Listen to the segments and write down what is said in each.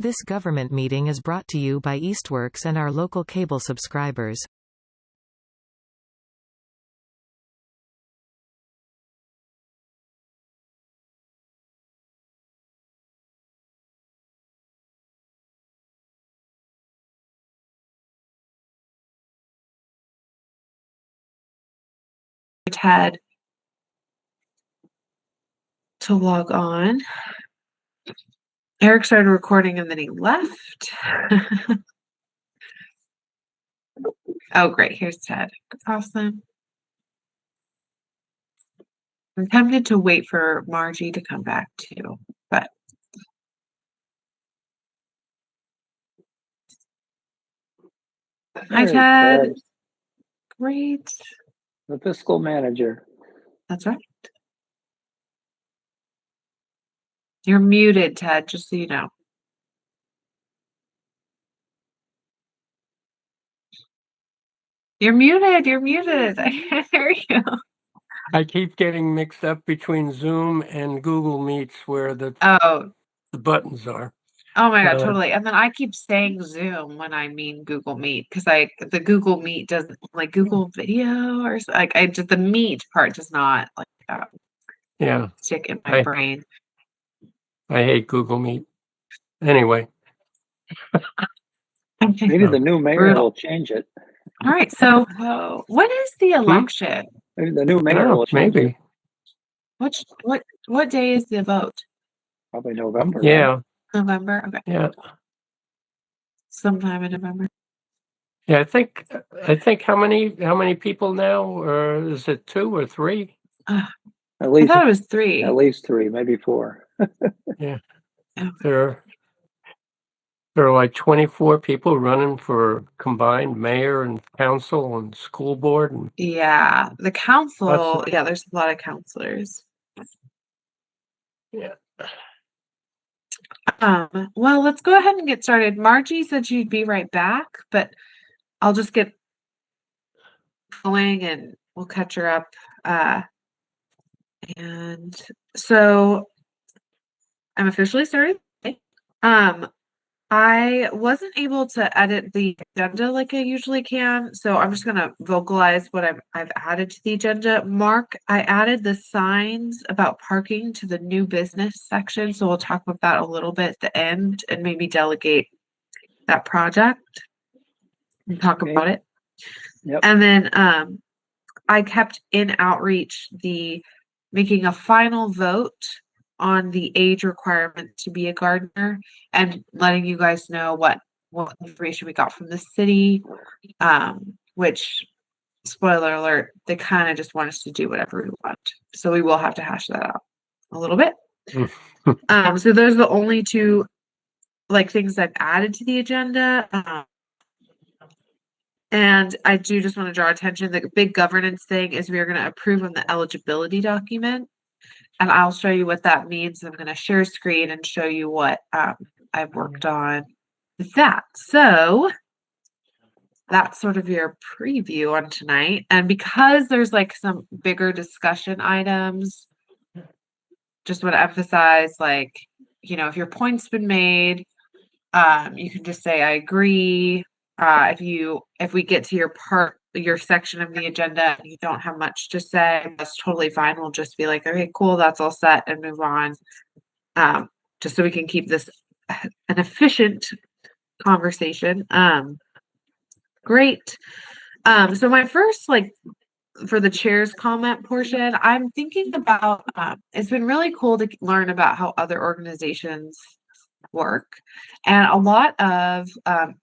This government meeting is brought to you by Eastworks and our local cable subscribers. Ted to log on. Eric started recording and then he left. Oh, great. Here's Ted. Awesome. I'm tempted to wait for Margie to come back too, but hi, Ted. Great. The fiscal manager. That's right. You're muted, Ted, just so you know. You're muted. You're muted. I can't hear you. I keep getting mixed up between Zoom and Google Meets where the buttons are. Oh my God, totally. And then I keep saying Zoom when I mean Google Meet because the Google Meet doesn't like Google Video or like the Meet part does not like stick in my brain. I hate Google Meet. Anyway. Maybe the new mayor will change it. All right. So when is the election? Maybe the new mayor will change it. What day is the vote? Probably November. Yeah. Right? November. Okay. Yeah. Sometime in November. Yeah, I think how many people now? Or is it 2 or 3? At least I thought it was 3. At least 3, maybe 4. Yeah. There are like 24 people running for combined mayor and council and school board. And yeah, the council. Yeah, there's a lot of counselors. Yeah. Well, let's go ahead and get started. Margie said she'd be right back, but I'll just get going and we'll catch her up. And so I'm officially started. I wasn't able to edit the agenda like I usually can, so I'm just gonna vocalize what I've added to the agenda. Mark, I added the signs about parking to the new business section, so we'll talk about that a little bit at the end and maybe delegate that project and talk about it. Yep. And then I kept in outreach making a final vote on the age requirement to be a gardener and letting you guys know what information we got from the city, which, spoiler alert, they kind of just want us to do whatever we want. So we will have to hash that out a little bit. So those are the only 2 things I've added to the agenda. And I do just want to draw attention. The big governance thing is we are going to approve on the eligibility document. And I'll show you what that means. I'm going to share screen and show you what I've worked on with that. So that's sort of your preview on tonight. And because there's some bigger discussion items, just want to emphasize, if your point's been made, you can just say, I agree. If we get to your section of the agenda and you don't have much to say, that's totally fine. We'll just be like, okay, cool, that's all set, and move on. Just so we can keep this an efficient conversation. Great. So my first for the chair's comment portion, I'm thinking about it's been really cool to learn about how other organizations work, and a lot of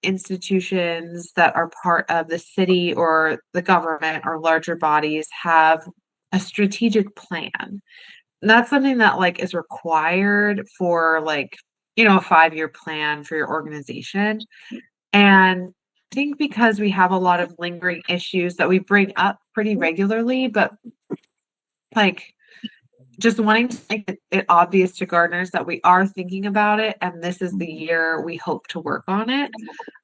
institutions that are part of the city or the government or larger bodies have a strategic plan. And that's something that is required for a 5-year plan for your organization. And I think because we have a lot of lingering issues that we bring up pretty regularly, but just wanting to make it obvious to gardeners that we are thinking about it, and this is the year we hope to work on it.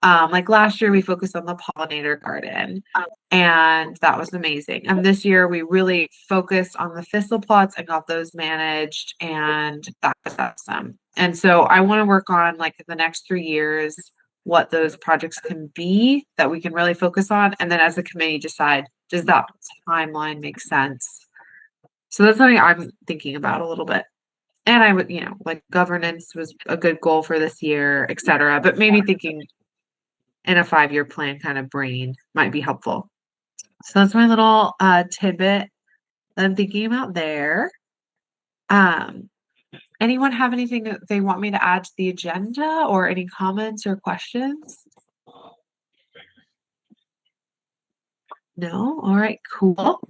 Like last year, we focused on the pollinator garden, and that was amazing. And this year, we really focused on the thistle plots and got those managed, and that was awesome. And so I want to work on like the next 3 years what those projects can be that we can really focus on, and then as a committee decide, does that timeline make sense? So that's something I'm thinking about a little bit. And I would, like governance was a good goal for this year, et cetera. But maybe thinking in a 5-year plan kind of brain might be helpful. So that's my little tidbit that I'm thinking about there. Anyone have anything that they want me to add to the agenda or any comments or questions? No? All right, cool.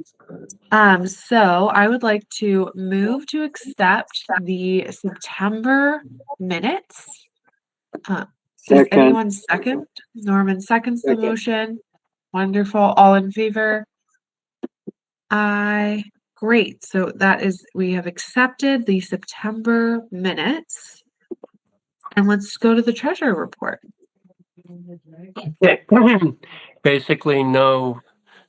So I would like to move to accept the September minutes. Does Second. anyone second? Norman seconds the Second. motion. Wonderful. All in favor? Aye. Great. So we have accepted the September minutes. And let's go to the treasurer report. Basically, no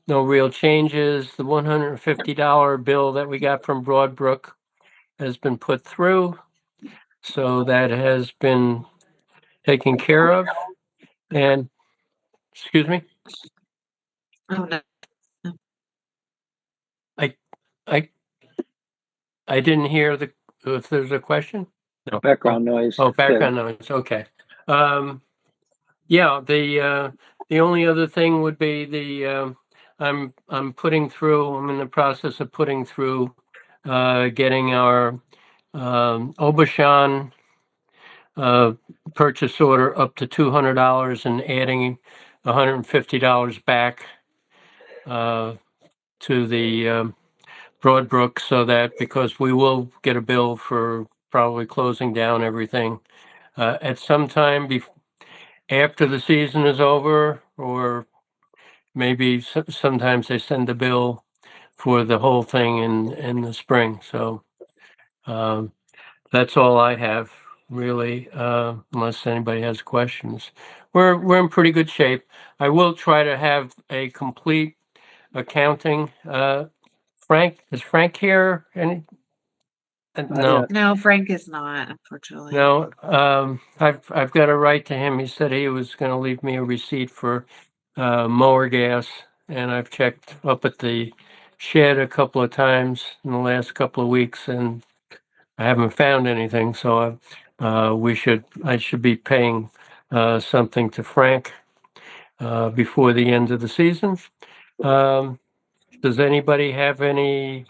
real changes. The $150 bill that we got from Broadbrook has been put through, so that has been taken care of. And excuse me, Oh no. I didn't hear if there's a question. No. Background noise. Oh, background noise. Okay. Yeah. The only other thing would be I'm in the process of putting through getting our Obashan purchase order up to $200 and adding $150 back to the Broadbrook, so that because we will get a bill for probably closing down everything at some time after the season is over, or maybe sometimes they send a bill for the whole thing in the spring. So that's all I have really, unless anybody has questions. We're in pretty good shape. I will try to have a complete accounting. Frank, is Frank here? No. yet. No, Frank is not, unfortunately. No, I've got to write to him. He said he was going to leave me a receipt for mower gas, and I've checked up at the shed a couple of times in the last couple of weeks, and I haven't found anything. So I should be paying something to Frank before the end of the season. Does anybody have any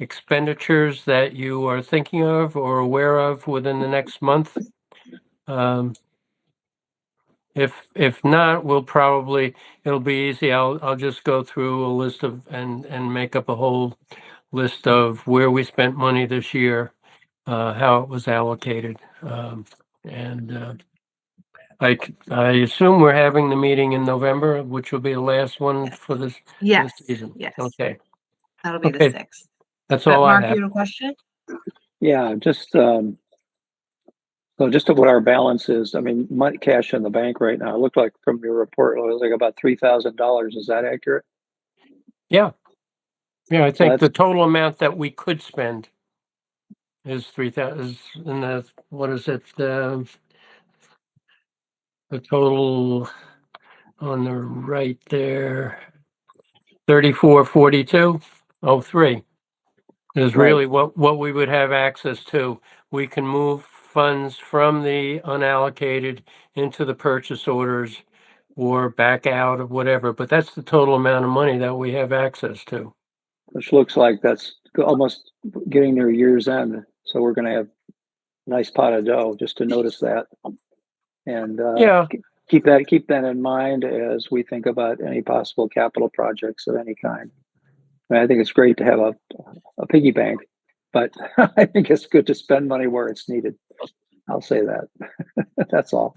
expenditures that you are thinking of or aware of within the next month? If not, it'll be easy. I'll just go through a list and make up a whole list of where we spent money this year, how it was allocated. And I assume we're having the meeting in November, which will be the last one for this Yes. season. Yes. Okay, That'll be the Okay. 6th. that's But all I Mark, have. you have a question? Yeah, just so just what our balance is. I mean, money cash in the bank right now. It looked like from your report, it was like about $3,000. Is that accurate? Yeah, I So think the that's total amount that we could spend is 3,000. And what is it? The total on the right there, 3442.03 is right. really what we would have access to. We can move funds from the unallocated into the purchase orders or back out of whatever, but that's the total amount of money that we have access to. Which looks like that's almost getting near year's end. So we're going to have a nice pot of dough. Just to notice that, and Yeah, keep that in mind as we think about any possible capital projects of any kind. I think it's great to have a piggy bank, but I think it's good to spend money where it's needed. I'll say that. That's all.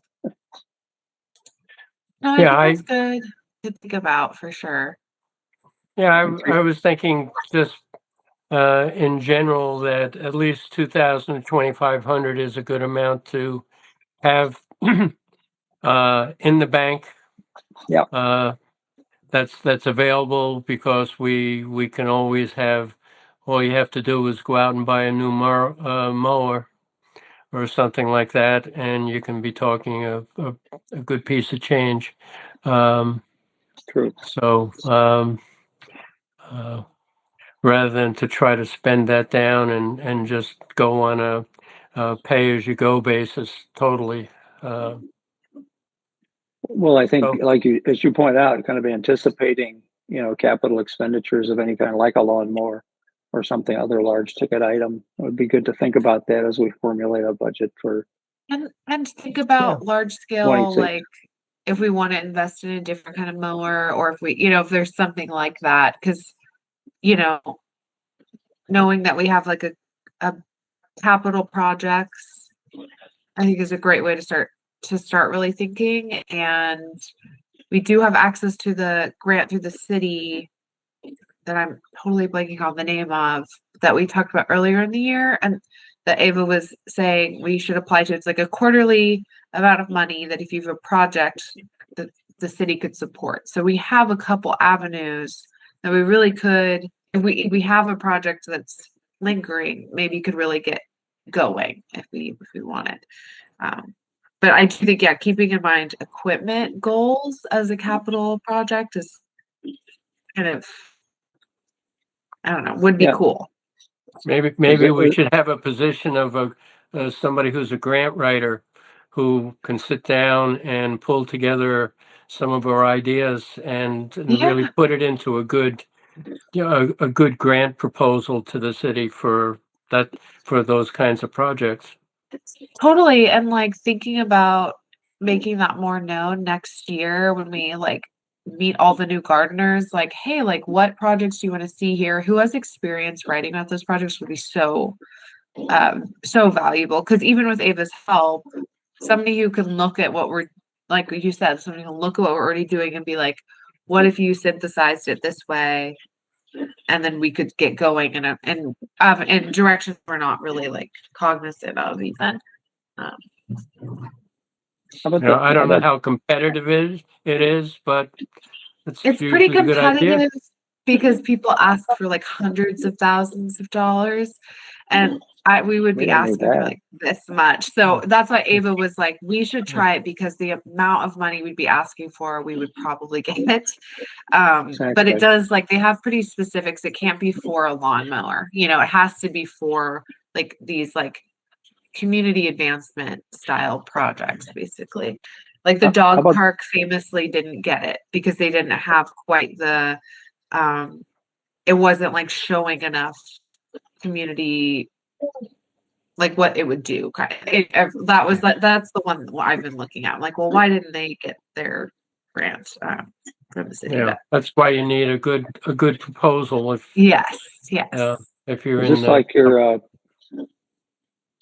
No, Yeah, I think that's good to think about for sure. I was thinking just in general that at least 2,000 to 2,500 is a good amount to have in the bank. Yeah. That's available because we can always have. All you have to do is go out and buy a new mower or something like that, and you can be talking a good piece of change. True. So rather than to try to spend that down and just go on a pay-as-you-go basis totally. Well, I think, So like as you point out, kind of anticipating, capital expenditures of any kind, like a lawnmower or something, other large ticket item. It would be good to think about that as we formulate a budget for And think about large scale, 26. like if we want to invest in a different kind of mower, or if we, if there's something like that, because, knowing that we have like a capital projects, I think is a great way to start really thinking. And we do have access to the grant through the city that I'm totally blanking on the name of, that we talked about earlier in the year, and that Ava was saying we should apply to. It's like a quarterly amount of money that if you have a project that the city could support. So we have a couple avenues that we really could, if we have a project that's lingering, maybe could really get going if we wanted. But I do think, keeping in mind equipment goals as a capital project is kind of, I don't know, would be Yeah. cool. maybe we should have a position of somebody who's a grant writer who can sit down and pull together some of our ideas and really put it into a good a good grant proposal to the city for those kinds of projects. Totally. And like thinking about making that more known next year when we like meet all the new gardeners, like, hey, like what projects do you want to see here? Who has experience writing about those projects would be so valuable. Because even with Ava's help, somebody who can look at what we're, like you said, somebody can look at what we're already doing and be like, what if you synthesized it this way? And then we could get going in directions we're not really like cognizant of even. I don't know how competitive it is, but it's pretty a good idea. competitive because people ask for like hundreds of thousands of dollars, and we would be asking for like this much. So that's why Ava was like, we should try it because the amount of money we'd be asking for, we would probably get it. But it does, like, they have pretty specifics. It can't be for a lawnmower. It has to be for like these like community advancement style projects, basically. Like the dog park famously didn't get it because they didn't have quite the it wasn't like showing enough community, like what it would do. That's the one I've been looking at. I'm like, well, why didn't they get their grant from the city? Yeah, that's why you need a good proposal. Yes. If you're is this like your is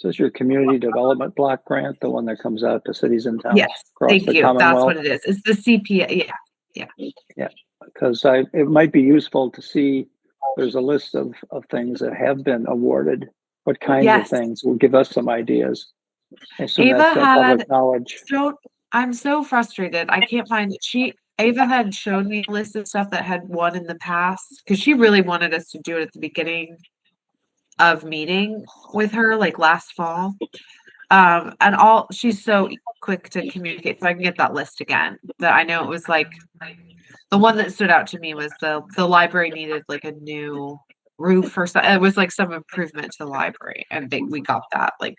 this your community development block grant, the one that comes out to cities and towns? Yes, thank you. That's what it is. It's the CPA. Yeah. Because it might be useful to see. There's a list of things that have been awarded. What kinds of things will give us some ideas. Ava had knowledge. I'm so frustrated. I can't find it. Ava had shown me a list of stuff that had won in the past because she really wanted us to do it at the beginning of meeting with her, like last fall. And she's so quick to communicate, so I can get that list again. That I know it was like the one that stood out to me was the library needed like a new roof or something. It was like some improvement to the library, and we got that like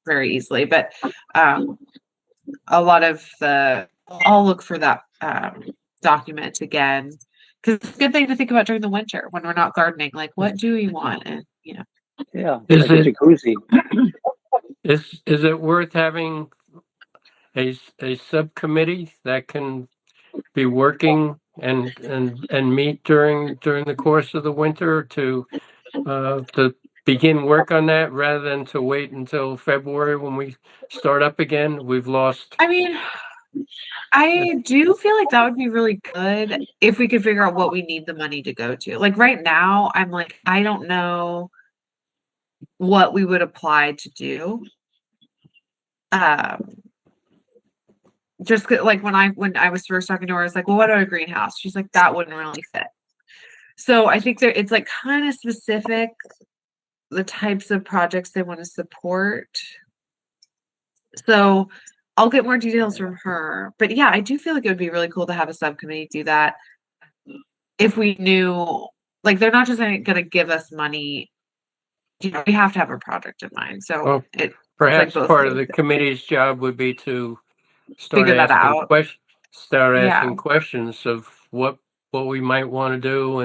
very easily. But a lot of I'll look for that document again because it's a good thing to think about during the winter when we're not gardening. Like, what do we want? And yeah, is like a jacuzzi. Is it worth having a subcommittee that can be working and meet during the course of the winter to begin work on that rather than to wait until February when we start up again? We've lost. I mean, I do feel like that would be really good if we could figure out what we need the money to go to. Like right now, I'm like, I don't know what we would apply to do. Um, like when I was first talking to her, I was like, well, what about a greenhouse? She's like, that wouldn't really fit. So I think it's like kind of specific, the types of projects they want to support. So I'll get more details from her. But yeah, I do feel like it would be really cool to have a subcommittee do that. If we knew, like, they're not just going to give us money, you know, we have to have a project in mind. So Well, it's perhaps like both part of ways. the committee's job would be to Figure that out. start Yeah. asking questions of what we might want to do,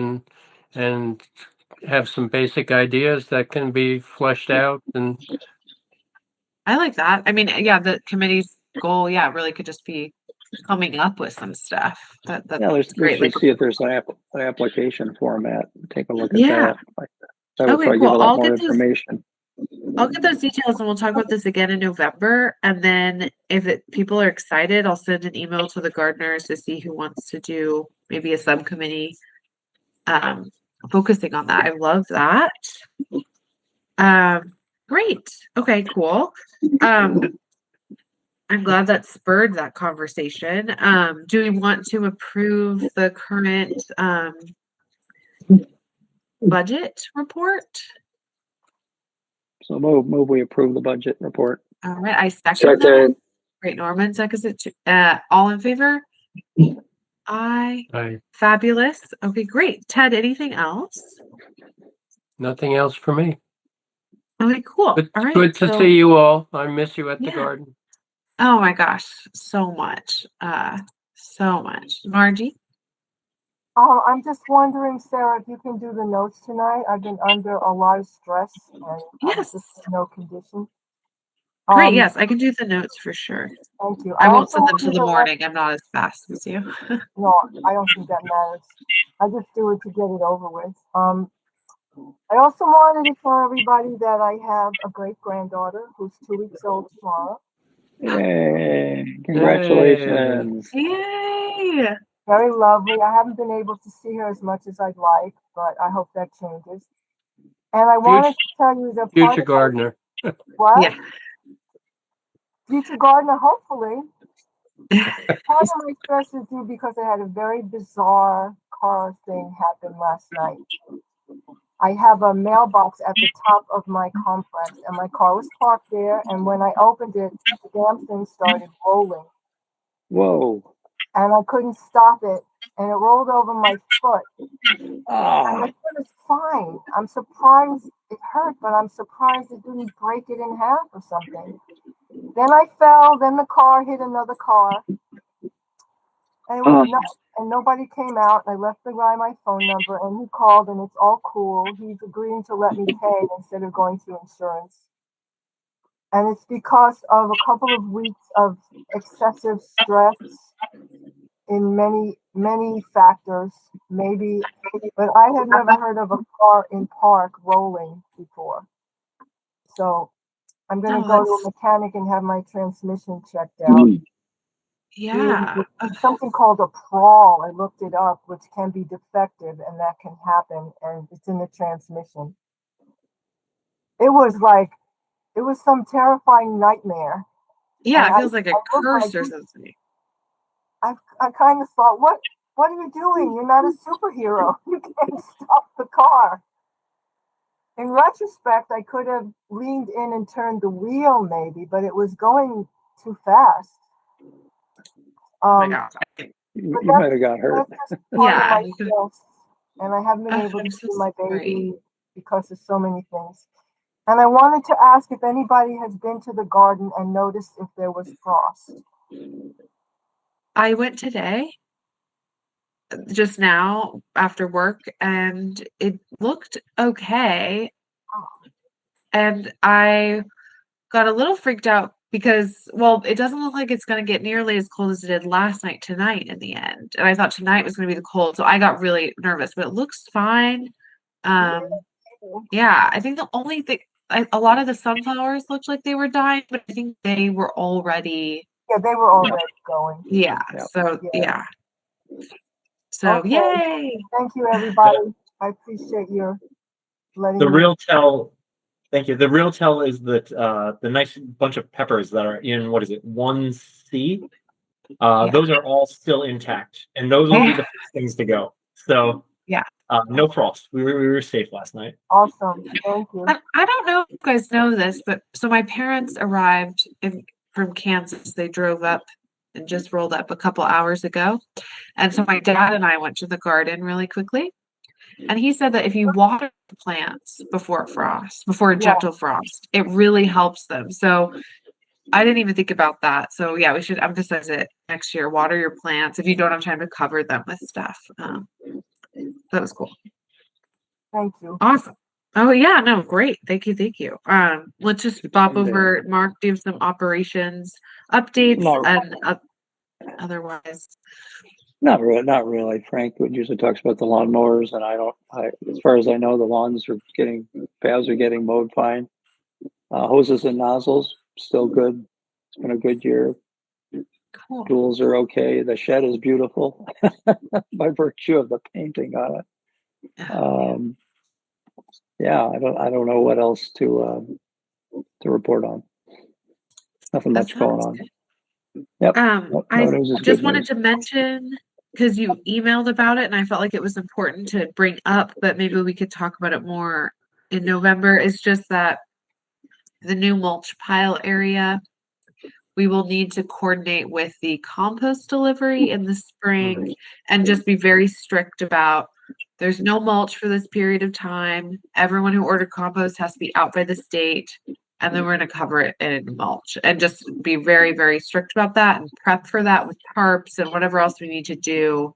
and have some basic ideas that can be fleshed out. And I like that. I mean, yeah, the committee's goal, yeah, really could just be coming up with some stuff. Yeah, That's we great. Like, should see if there's an application format. Take a look at yeah. that. That would Okay, probably cool. give a lot more information. I'll get those details and we'll talk about this again in November. And then if people are excited, I'll send an email to the gardeners to see who wants to do maybe a subcommittee focusing on that. I love that. Great. Okay, cool. I'm glad that spurred that conversation. Do we want to approve the current budget report? So move we approve the budget report. All right, I second that. Great, Norman seconds it. All in favor? Aye. Fabulous. Okay, great. Ted, anything else? nothing else for me. Okay, cool. But All right. good to see you all. I miss you at the Yeah. garden. Oh my gosh, so much. So much. Margie? I'm just wondering, Sarah, if you can do the notes tonight. I've been under a lot of stress and Yes. I'm just in no condition. Great, yes, I can do the notes for sure. Thank you. I won't also send them till wanted the to morning. I'm not as fast as you. No, I don't think that matters. I just do it to get it over with. I also wanted to tell everybody that I have a great granddaughter who's 2 weeks old tomorrow. Yay! Congratulations! Yay! Very lovely. I haven't been able to see her as much as I'd like, but I hope that changes. And I wanted to tell you that future gardener. What? Yeah. Future gardener, hopefully. Part of my stress is due because I had a very bizarre car thing happen last night. I have a mailbox at the top of my complex, and my car was parked there. And when I opened it, the damn thing started rolling. Whoa! And I couldn't stop it, and it rolled over my foot. Ah! And my foot is fine. I'm surprised it hurt, but I'm surprised it didn't break it in half or something. Then I fell. Then the car hit another car, and it was nuts. And nobody came out. And I left the guy my phone number, and he called, and it's all cool. He's agreeing to let me pay instead of going through insurance. And it's because of a couple of weeks of excessive stress in many factors, maybe, but I had never heard of a car in park rolling before. So I'm going to go to a mechanic and have my transmission checked out. Yeah. It's something called a prawl. I looked it up, which can be defective, and that can happen, and it's in the transmission. It was some terrifying nightmare. Yeah, it feels like a curse or something. I kind of thought, what are you doing? You're not a superhero. You can't stop the car. In retrospect, I could have leaned in and turned the wheel maybe, but it was going too fast. Oh my God. You might have got hurt. Yeah. And I haven't been able to see my baby because of so many things. And I wanted to ask if anybody has been to the garden and noticed if there was frost. I went today, just now after work, and it looked okay. And I got a little freaked out because, well, it doesn't look like it's going to get nearly as cold as it did last night tonight in the end. And I thought tonight was going to be the cold. So I got really nervous, but it looks fine. Yeah, I think the only thing, a lot of the sunflowers looked like they were dying, but I think they were already Yeah, they were already going. Yeah. Yep. So Yeah. yeah. So Okay. yay. Thank you, everybody. I appreciate your letting The me. real tell, thank you. The real tell is that the nice bunch of peppers that are in, what is it, 1C? Yeah. Those are all still intact, and those will be the first things to go. So Yeah. no frost. We were safe last night. Awesome. Thank you. I don't know if you guys know this, but so my parents arrived from Kansas. They drove up and just rolled up a couple hours ago. And so my dad and I went to the garden really quickly. And he said that if you water the plants before frost, before a gentle frost, it really helps them. So I didn't even think about that. So yeah, we should emphasize it next year. Water your plants if you don't have time to cover them with stuff. That was cool. Thank you. Awesome. Oh yeah, no, great. Thank you, thank you. Let's just bop And, over. Mark, do you have some operations updates No. and otherwise? Not really. Frank usually talks about the lawnmowers, and as far as I know, the paths are getting mowed fine. Hoses and nozzles, still good. It's been a good year. Cool. Tools are okay. The shed is beautiful by virtue of the painting on it. Yeah, I don't know what else to report on. Nothing That much going sounds on. good. Yep. I No news is just good wanted news. to mention because you emailed about it and I felt like it was important to bring up, but maybe we could talk about it more in November. It's just that the new mulch pile area, we will need to coordinate with the compost delivery in the spring and just be very strict about there's no mulch for this period of time. Everyone who ordered compost has to be out by the state. And then we're going to cover it in mulch and just be very, very strict about that and prep for that with tarps and whatever else we need to do.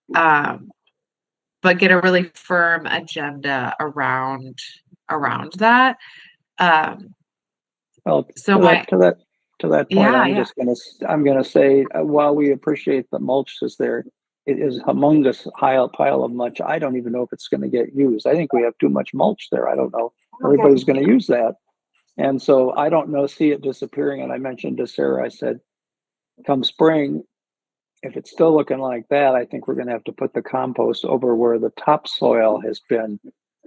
But get a really firm agenda around that. Well, So to that point, yeah. I'm gonna say while we appreciate the mulch is there, it is a humongous pile of mulch. I don't even know if it's going to get used. I think we have too much mulch there. I don't know. Everybody's going to use that, and so I don't see it disappearing. And I mentioned to Sarah, I said, come spring, if it's still looking like that, I think we're going to have to put the compost over where the topsoil has been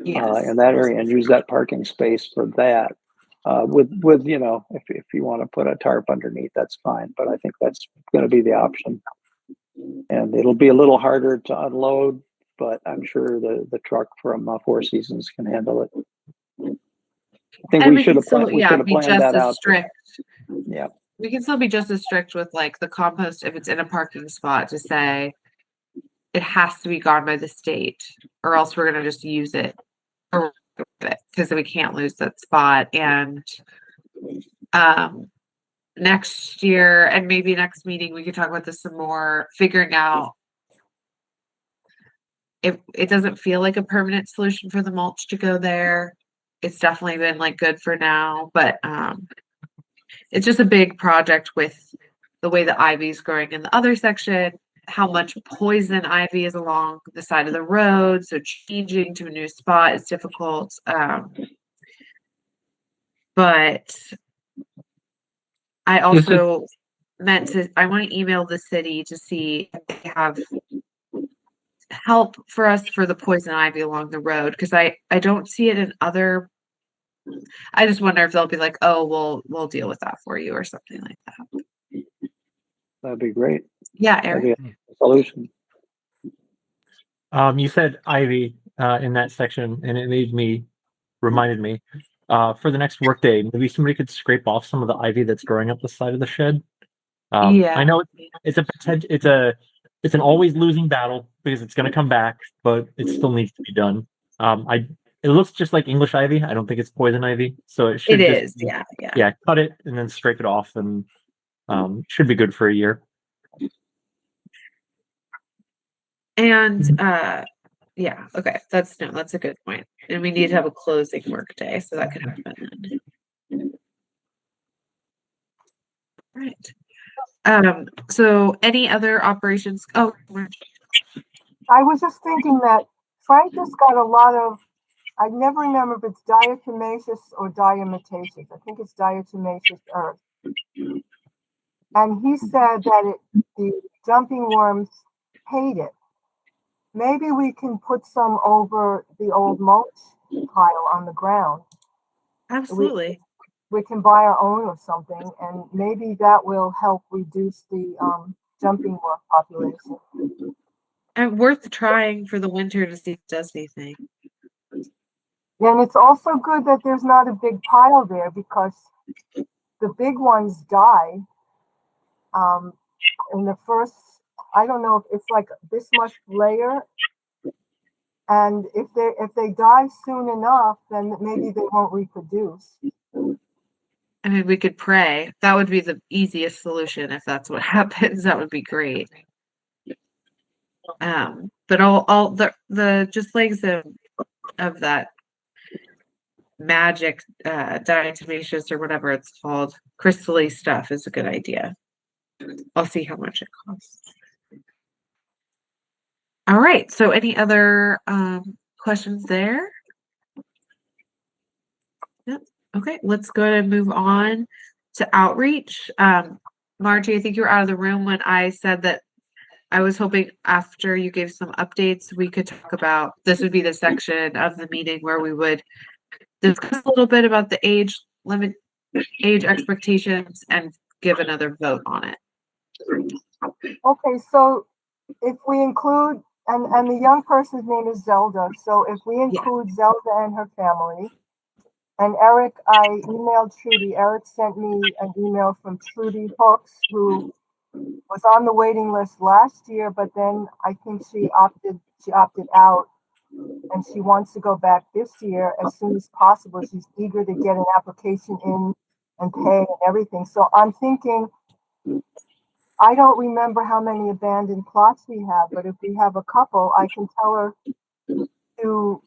in that area and use that parking space for that. With if you want to put a tarp underneath, that's fine. But I think that's going to be the option, and it'll be a little harder to unload. But I'm sure the truck from Four Seasons can handle it. I think we should have planned that out. Strict. Yeah, we can still be just as strict with like the compost if it's in a parking spot to say it has to be gone by the state, or else we're going to just use it because we can't lose that spot. And next year and maybe next meeting we could talk about this some more, figuring out if it doesn't feel like a permanent solution for the mulch to go there. It's definitely been like good for now, but it's just a big project with the way the ivy is growing in the other section, how much poison ivy is along the side of the road. So changing to a new spot is difficult. But I also I want to email the city to see if they have help for us for the poison ivy along the road. Because I don't see it in other. I just wonder if they'll be like, oh, we'll deal with that for you or something like that. that'd be great. Yeah, Eric. That'd be a solution. You said ivy in that section, and it reminded me for the next workday, maybe somebody could scrape off some of the ivy that's growing up the side of the shed. I know it's an always losing battle because it's going to come back, but it still needs to be done. It looks just like English ivy. I don't think it's poison ivy, so it should yeah. Cut it and then scrape it off, and should be good for a year. And yeah, okay, that's a good point. And we need to have a closing work day, so that could happen then. Right. So any other operations? Oh, I was just thinking that Frank just got a lot of, I never remember if it's diatomaceous or diatomaceous. I think it's diatomaceous earth. and he said that the jumping worms hate it. Maybe we can put some over the old mulch pile on the ground. Absolutely. We can buy our own or something, and maybe that will help reduce the jumping worm population. And worth trying for the winter to see if it does anything. Yeah, and it's also good that there's not a big pile there, because the big ones die in the first, I don't know, if it's like this much layer, and if they die soon enough, then maybe they won't reproduce. I mean, we could pray. That would be the easiest solution if that's what happens. That would be great. But all the just legs of that magic diatomaceous or whatever it's called, crystally stuff is a good idea. I'll see how much it costs. All right. So any other questions there? Yep. Okay, let's go ahead and move on to outreach. Margie, I think you were out of the room when I said that I was hoping after you gave some updates, we could talk about, this would be the section of the meeting where we would discuss a little bit about the age limit, age expectations, and give another vote on it. Okay, so if we include, and the young person's name is Zelda, so if we include Zelda and her family, and Eric, I emailed Trudy. Eric sent me an email from Trudy Hooks, who was on the waiting list last year, but then I think she opted out, and she wants to go back this year as soon as possible. She's eager to get an application in and pay and everything. So I'm thinking, I don't remember how many abandoned plots we have, but if we have a couple, I can tell her to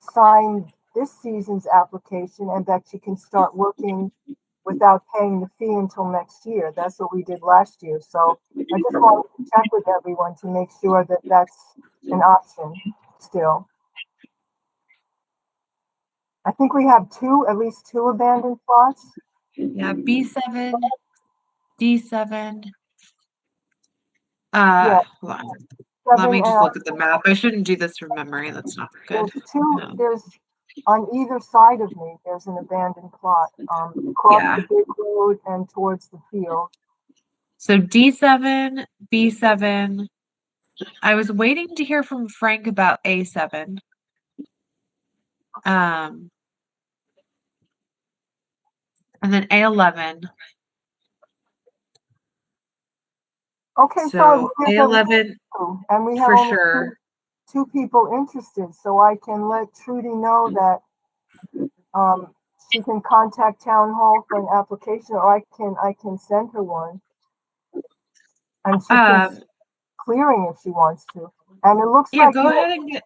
sign this season's application, and that she can start working without paying the fee until next year. That's what we did last year. So I just wanted to check with everyone to make sure that that's an option still. I think we have at least two abandoned plots. Yeah, B7, D7. Yeah. Hold on. Let me just look at the map. I shouldn't do this from memory. That's not good. There's on either side of me, there's an abandoned plot across the big road and towards the field. So D7, B7. I was waiting to hear from Frank about A7. And then A11. Okay, so A11, and we have for only sure. two people interested, so I can let Trudy know that she can contact Town Hall for an application, or I can send her one, and she can clearing if she wants to. And it looks like go ahead and get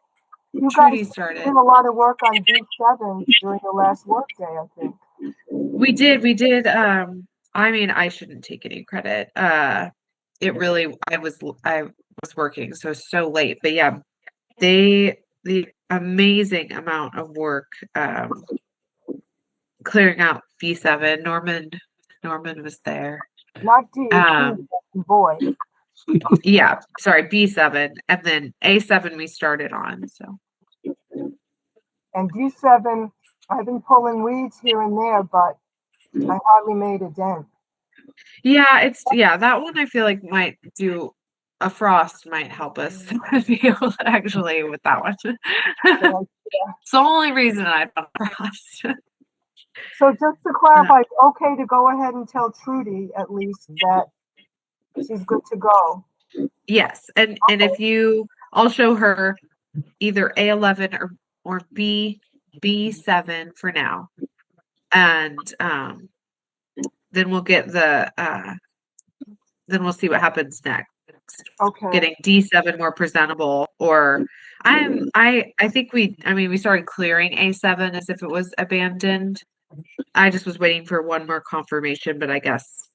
you Trudy guys started. did a lot of work on D7 during the last work day, I think. We did. I mean, I shouldn't take any credit. It really, I was working so late, but yeah, the amazing amount of work clearing out B7. Norman was there. Not D, boy. Yeah, sorry, B7, and then A7 we started on. So. And D7, I've been pulling weeds here and there, but I hardly made a dent. Yeah, that one I feel like might do a frost might help us be able to actually with that one. It's the only reason I found frost. So just to clarify, it's okay to go ahead and tell Trudy at least that she's good to go. Yes, and if I'll show her either A11 or B7 for now, and then we'll get then we'll see what happens next. Okay. Getting D7 more presentable, or I think we started clearing A7 as if it was abandoned. I just was waiting for one more confirmation, but I guess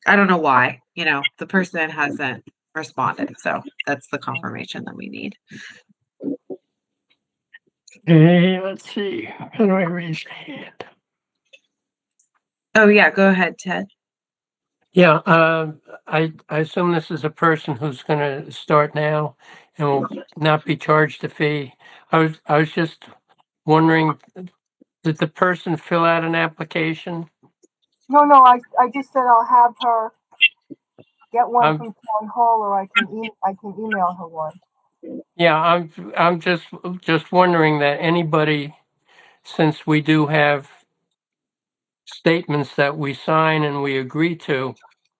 I don't know why. The person hasn't responded, so that's the confirmation that we need. Okay, let's see. How do I raise the hand? Oh yeah, go ahead, Ted. Yeah, I assume this is a person who's going to start now and will not be charged a fee. I was just wondering, did the person fill out an application? No, I just said I'll have her get one I'm, from town hall, or I can email her one. yeah, I'm just wondering that anybody, since we do have statements that we sign and we agree to,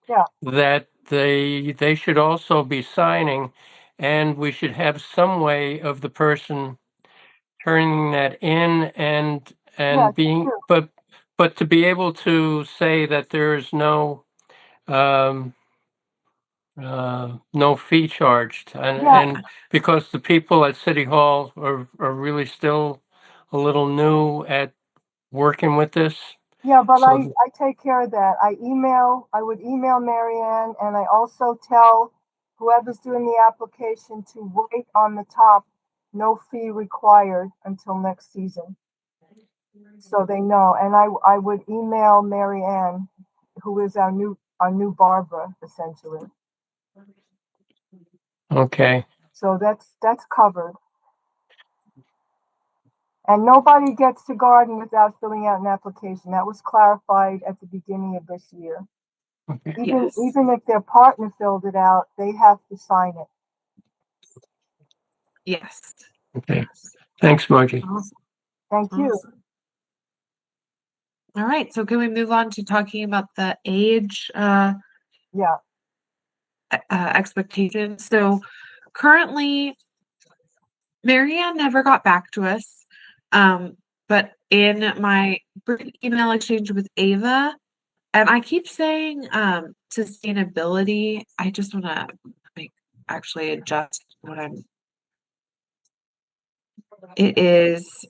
Yeah. that they should also be signing, and we should have some way of the person turning that in Yeah, and being, sure. but to be able to say that there is um, no fee charged, Yeah. and because the people at City Hall are really still a little new at working with this. Yeah, but So I take care of that. I would email Marianne, and I also tell whoever's doing the application to write on the top, no fee required until next season. So they know. And I would email Marianne, who is our new Barbara, essentially. okay, So that's covered. And nobody gets to garden without filling out an application. That was clarified at the beginning of this year. okay, Even Yes. even if their partner filled it out, they have to sign it. Yes. okay. Thanks, Margie. Awesome. Thank you. Awesome. All right. So can we move on to talking about the age Yeah. expectations? So currently, Marianne never got back to us. But in my brief email exchange with Ava, and I keep saying sustainability. I just want to actually adjust what I'm. It is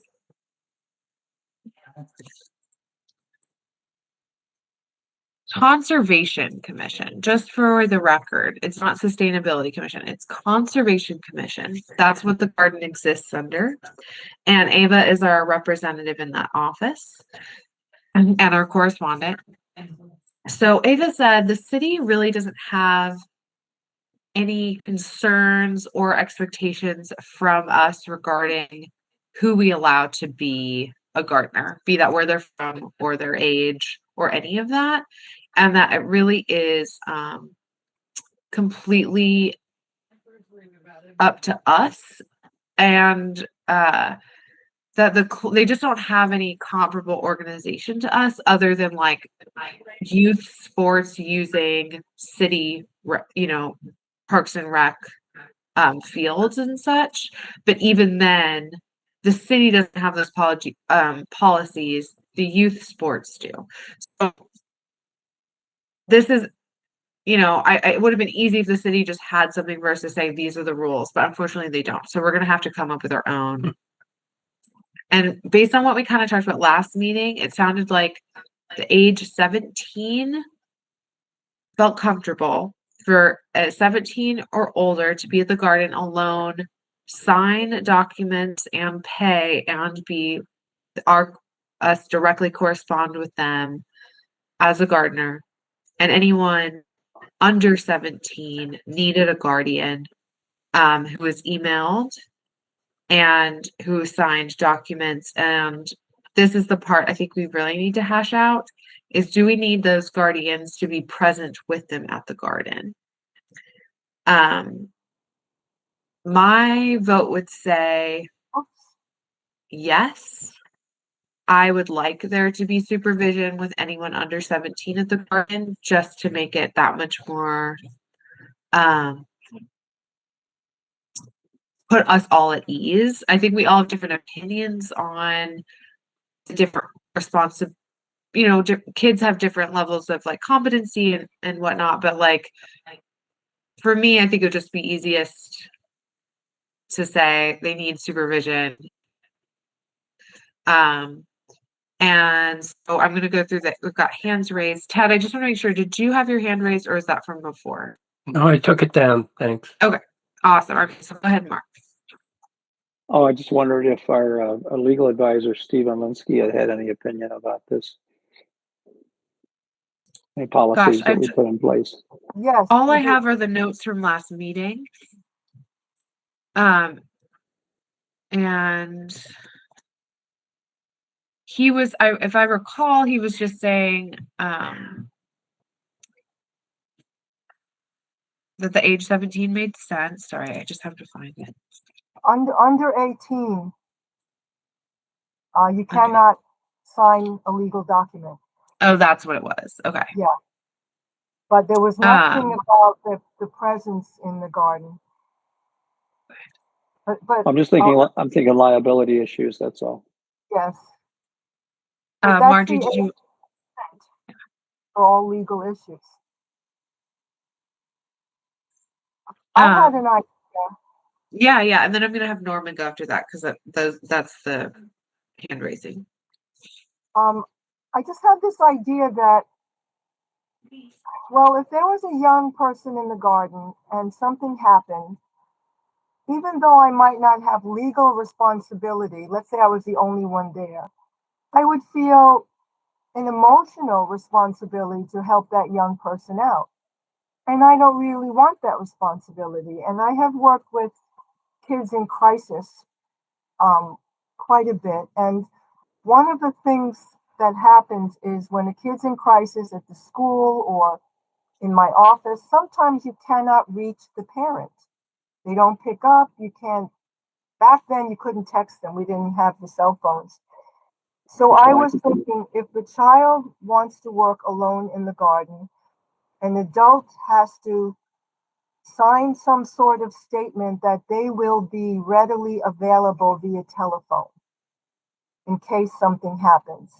Conservation Commission, just for the record. It's not Sustainability Commission, it's Conservation Commission. That's what the garden exists under. And Ava is our representative in that office and our correspondent. So Ava said the city really doesn't have any concerns or expectations from us regarding who we allow to be a gardener, be that where they're from or their age or any of that. And that it really is completely up to us. And that they just don't have any comparable organization to us other than like youth sports using city, parks and rec fields and such. But even then, the city doesn't have those policies. The youth sports do. So this is, it would have been easy if the city just had something for us to say these are the rules, but unfortunately they don't. So we're going to have to come up with our own. And based on what we kind of talked about last meeting, it sounded like the age 17 felt comfortable for 17 or older to be at the garden alone, sign documents and pay and be us directly correspond with them as a gardener. And anyone under 17 needed a guardian who was emailed and who signed documents. And this is the part I think we really need to hash out is, do we need those guardians to be present with them at the garden? My vote would say yes. I would like there to be supervision with anyone under 17 at the garden, just to make it that much more put us all at ease. I think we all have different opinions on the different responsive, kids have different levels of like competency and whatnot, but like for me, I think it would just be easiest to say they need supervision. And so I'm going to go through that. We've got hands raised. Ted, I just want to make sure, did you have your hand raised or is that from before? No, I took it down. Thanks. Okay, awesome. Okay, so go ahead, Mark. Oh, I just wondered if our legal advisor, Steve Linsky, had any opinion about this. Any policies that we put in place? Yes. All I you do. have are the notes from last meeting. And he was, if I recall, he was just saying that the age 17 made sense. Sorry, I just have to find it. Under 18, you cannot sign a legal document. Oh, that's what it was. Okay. Yeah. But there was nothing about the presence in the garden. But I'm just thinking. I'm thinking liability issues. That's all. yes. But that's Margie, the did you? for all legal issues. I had an idea. Yeah, and then I'm gonna have Norman go after that because that's the hand raising. I just have this idea that, well, if there was a young person in the garden and something happened, even though I might not have legal responsibility, let's say I was the only one there, I would feel an emotional responsibility to help that young person out. And I don't really want that responsibility. And I have worked with kids in crisis quite a bit. And one of the things that happens is when a kid's in crisis at the school or in my office, sometimes you cannot reach the parent. They don't pick up. You can't. Back then, you couldn't text them. We didn't have the cell phones. So I was thinking, if the child wants to work alone in the garden, an adult has to sign some sort of statement that they will be readily available via telephone in case something happens.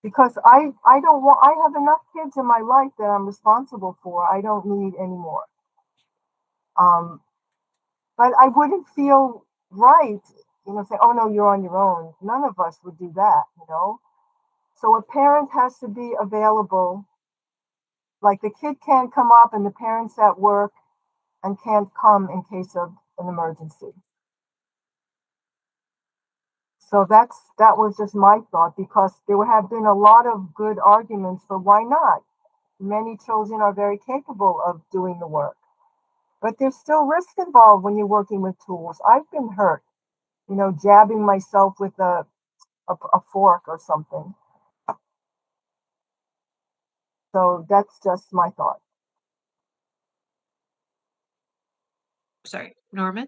Because I don't want, I have enough kids in my life that I'm responsible for. I don't need any more. But I wouldn't feel right, say, oh no, you're on your own. None of us would do that. So a parent has to be available. Like the kid can't come up and the parent's at work and can't come in case of an emergency. So that was just my thought, because there have been a lot of good arguments for why not. Many children are very capable of doing the work, but there's still risk involved when you're working with tools. I've been hurt, jabbing myself with a fork or something. So that's just my thought. Sorry, Norman?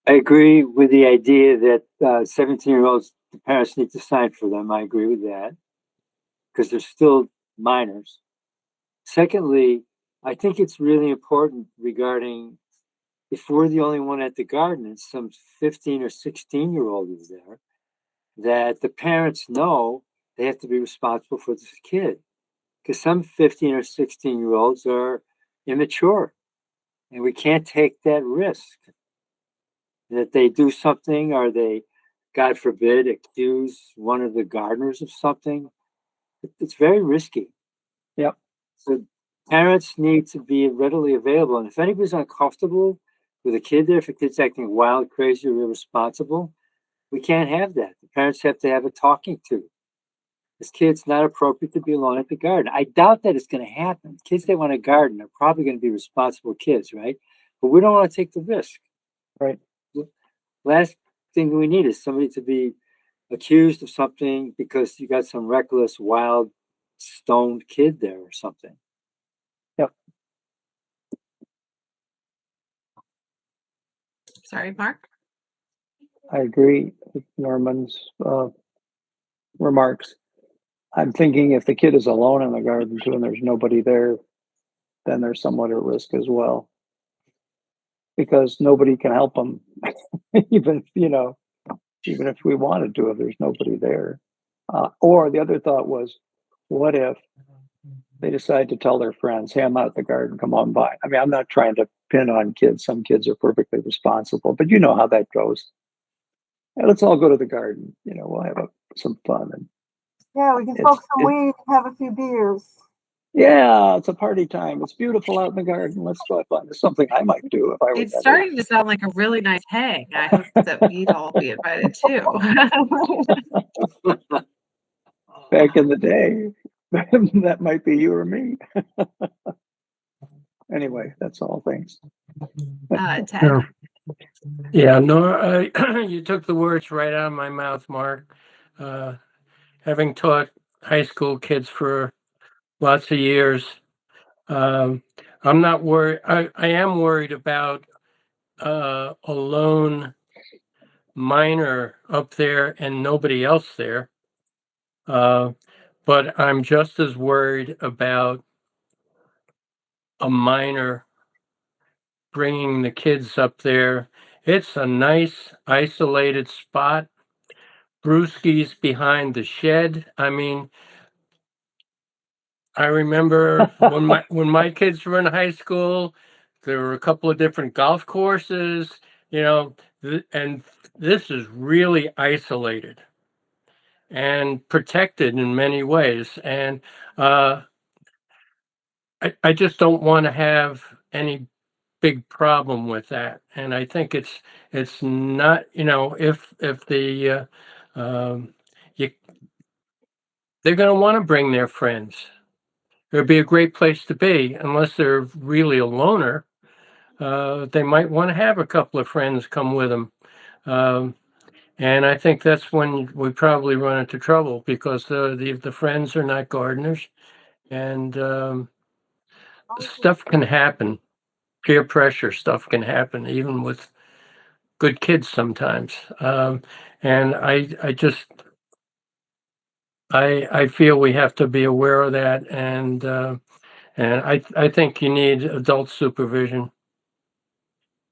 I agree with the idea that 17-year-olds, the parents need to sign for them. I agree with that because they're still minors. Secondly, I think it's really important regarding if we're the only one at the garden and some 15 or 16-year-old is there, that the parents know they have to be responsible for this kid, because some 15 or 16-year-olds are immature and we can't take that risk that they do something, or they, God forbid, accuse one of the gardeners of something. It's very risky. Yep. So parents need to be readily available. And if anybody's uncomfortable with a kid there, if a kid's acting wild, crazy, or irresponsible, we can't have that. The parents have to have a talking to. This kid's not appropriate to be alone at the garden. I doubt that it's going to happen. Kids that want to garden are probably going to be responsible kids, right? But we don't want to take the risk. Right. Last thing we need is somebody to be accused of something because you got some reckless, wild, stoned kid there or something. Yep. Sorry, Mark? I agree with Norman's remarks. I'm thinking if the kid is alone in the garden too and there's nobody there, then they're somewhat at risk as well. Because nobody can help them, even if we wanted to, if there's nobody there. Or the other thought was, what if they decide to tell their friends, hey, I'm out at the garden, come on by. I mean, I'm not trying to pin on kids. Some kids are perfectly responsible, but you know how that goes. Hey, let's all go to the garden. We'll have some fun. And yeah, we can smoke some weed, have a few beers. Yeah, it's a party time. It's beautiful out in the garden. Let's go have fun. It's something I might do if I were It's that age. starting to sound like a really nice hang. I hope that we'd all be invited too. Back in the day, that might be you or me. Anyway, that's all. Thanks. Ted. Yeah. Yeah, no, you took the words right out of my mouth, Mark. Having taught high school kids for lots of years, I'm not worried. I am worried about a lone minor up there and nobody else there. But I'm just as worried about a minor bringing the kids up there. It's a nice isolated spot. Brewski's behind the shed. I mean, I remember when my kids were in high school, there were a couple of different golf courses, you know, and this is really isolated and protected in many ways. And I just don't want to have any big problem with that. And I think it's not, if the you, they're going to want to bring their friends. It'd be a great place to be, unless they're really a loner. They might want to have a couple of friends come with them. And I think that's when we probably run into trouble, because the friends are not gardeners, and stuff can happen. Peer pressure stuff can happen, even with good kids sometimes. And I feel we have to be aware of that, and I think you need adult supervision.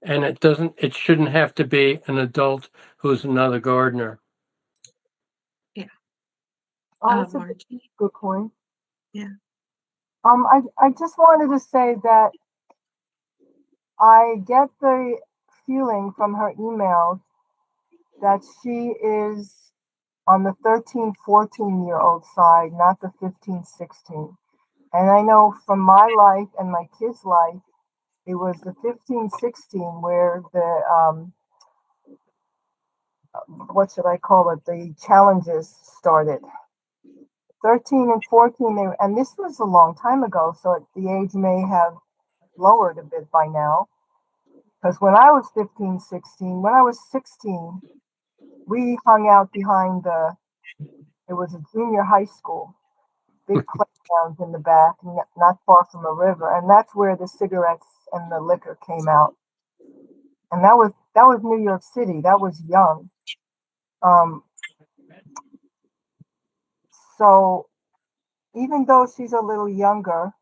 And it shouldn't have to be an adult who's another gardener. Yeah. Oh, that's a good point. Yeah. I just wanted to say that I get the feeling from her emails that she is on the 13, 14-year-old side, not the 15, 16. And I know from my life and my kids' life, it was the 15, 16 where the, what should I call it, the challenges started. 13 and 14, and this was a long time ago, so the age may have lowered a bit by now. Because when I was 15, 16, when I was 16, we hung out behind it was a junior high school, big playgrounds in the back, not far from a river. And that's where the cigarettes and the liquor came out. And that was New York City. That was young. So even though she's a little younger,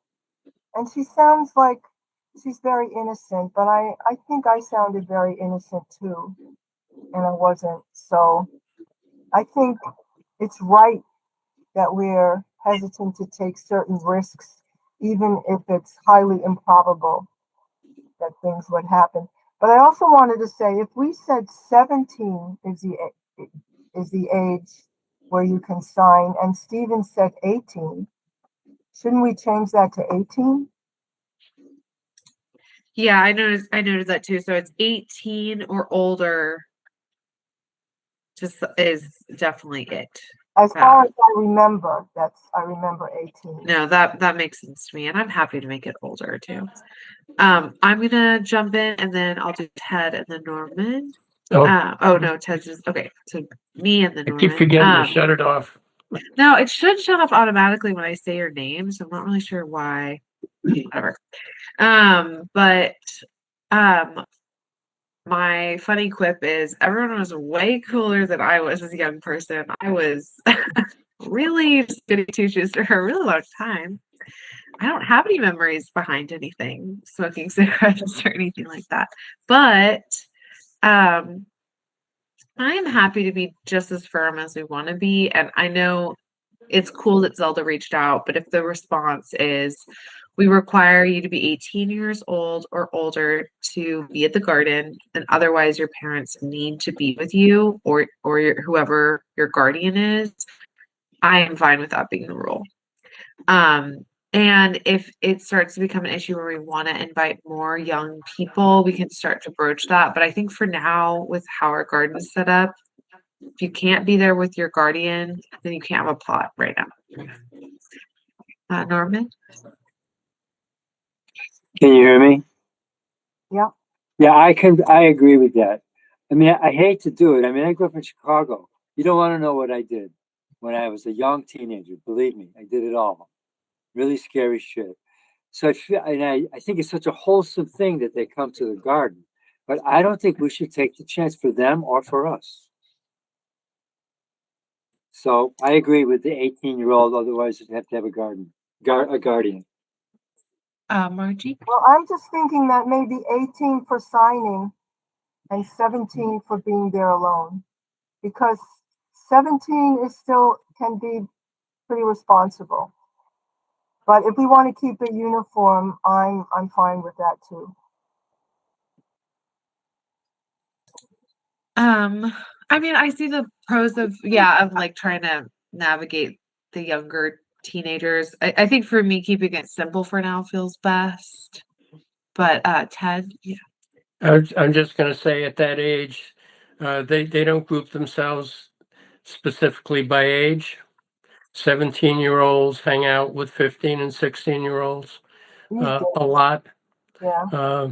and she sounds like she's very innocent, but I think I sounded very innocent too, and I wasn't. So I think it's right that we're hesitant to take certain risks, even if it's highly improbable that things would happen. But I also wanted to say, if we said 17 is the age where you can sign, and Stephen said 18, shouldn't we change that to 18? Yeah, I noticed that too. So it's 18 or older is definitely it. As far as I remember, I remember 18. No, that makes sense to me, and I'm happy to make it older too. I'm gonna jump in, and then I'll do Ted and then Norman. Oh no, Ted's just okay. So me and then Norman. I keep forgetting to shut it off. No, it should shut off automatically when I say your name, so I'm not really sure why. Whatever. But my funny quip is everyone was way cooler than I was as a young person. I was really just goody two shoes for a really long time. I don't have any memories behind anything, smoking cigarettes or anything like that. But I am happy to be just as firm as we want to be. And I know it's cool that Zelda reached out, but if the response is we require you to be 18 years old or older to be at the garden, and otherwise your parents need to be with you or whoever your guardian is, I am fine with that being the rule. And if it starts to become an issue where we want to invite more young people, we can start to broach that. But I think for now, with how our garden is set up, if you can't be there with your guardian, then you can't have a plot right now. Norman? Can you hear me? Yeah. Yeah, I agree with that. I mean, I hate to do it. I mean, I grew up in Chicago. You don't want to know what I did when I was a young teenager. Believe me, I did it all. Really scary shit. So I feel, and I think it's such a wholesome thing that they come to the garden, but I don't think we should take the chance for them or for us. So I agree with the 18-year-old. Otherwise, you'd have to have a guardian. Margie? Well, I'm just thinking that maybe 18 for signing and 17 for being there alone, because 17 is still can be pretty responsible. But if we want to keep it uniform, I'm fine with that too. I mean, I see the pros of like trying to navigate the younger teenagers. I think for me, keeping it simple for now feels best. But Ted, yeah. I'm just going to say at that age, they don't group themselves specifically by age. 17-year-olds hang out with 15 and 16-year-olds a lot. Yeah.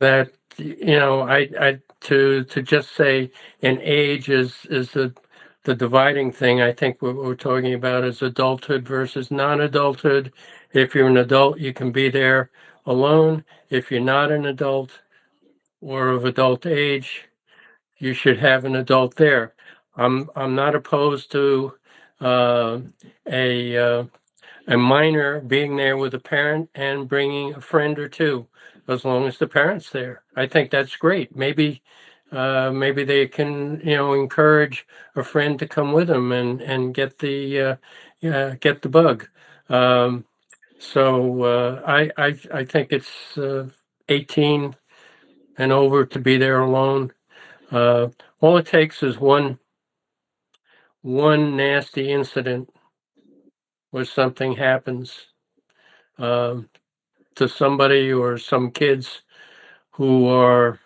That I to just say an age is the dividing thing. I think what we're talking about is adulthood versus non-adulthood. If you're an adult, you can be there alone. If you're not an adult or of adult age, you should have an adult there. I'm not opposed to a minor being there with a parent and bringing a friend or two, as long as the parent's there. I think that's great. Maybe they can encourage a friend to come with them and get the bug. So I think it's 18 and over to be there alone. All it takes is one nasty incident where something happens to somebody or some kids who are,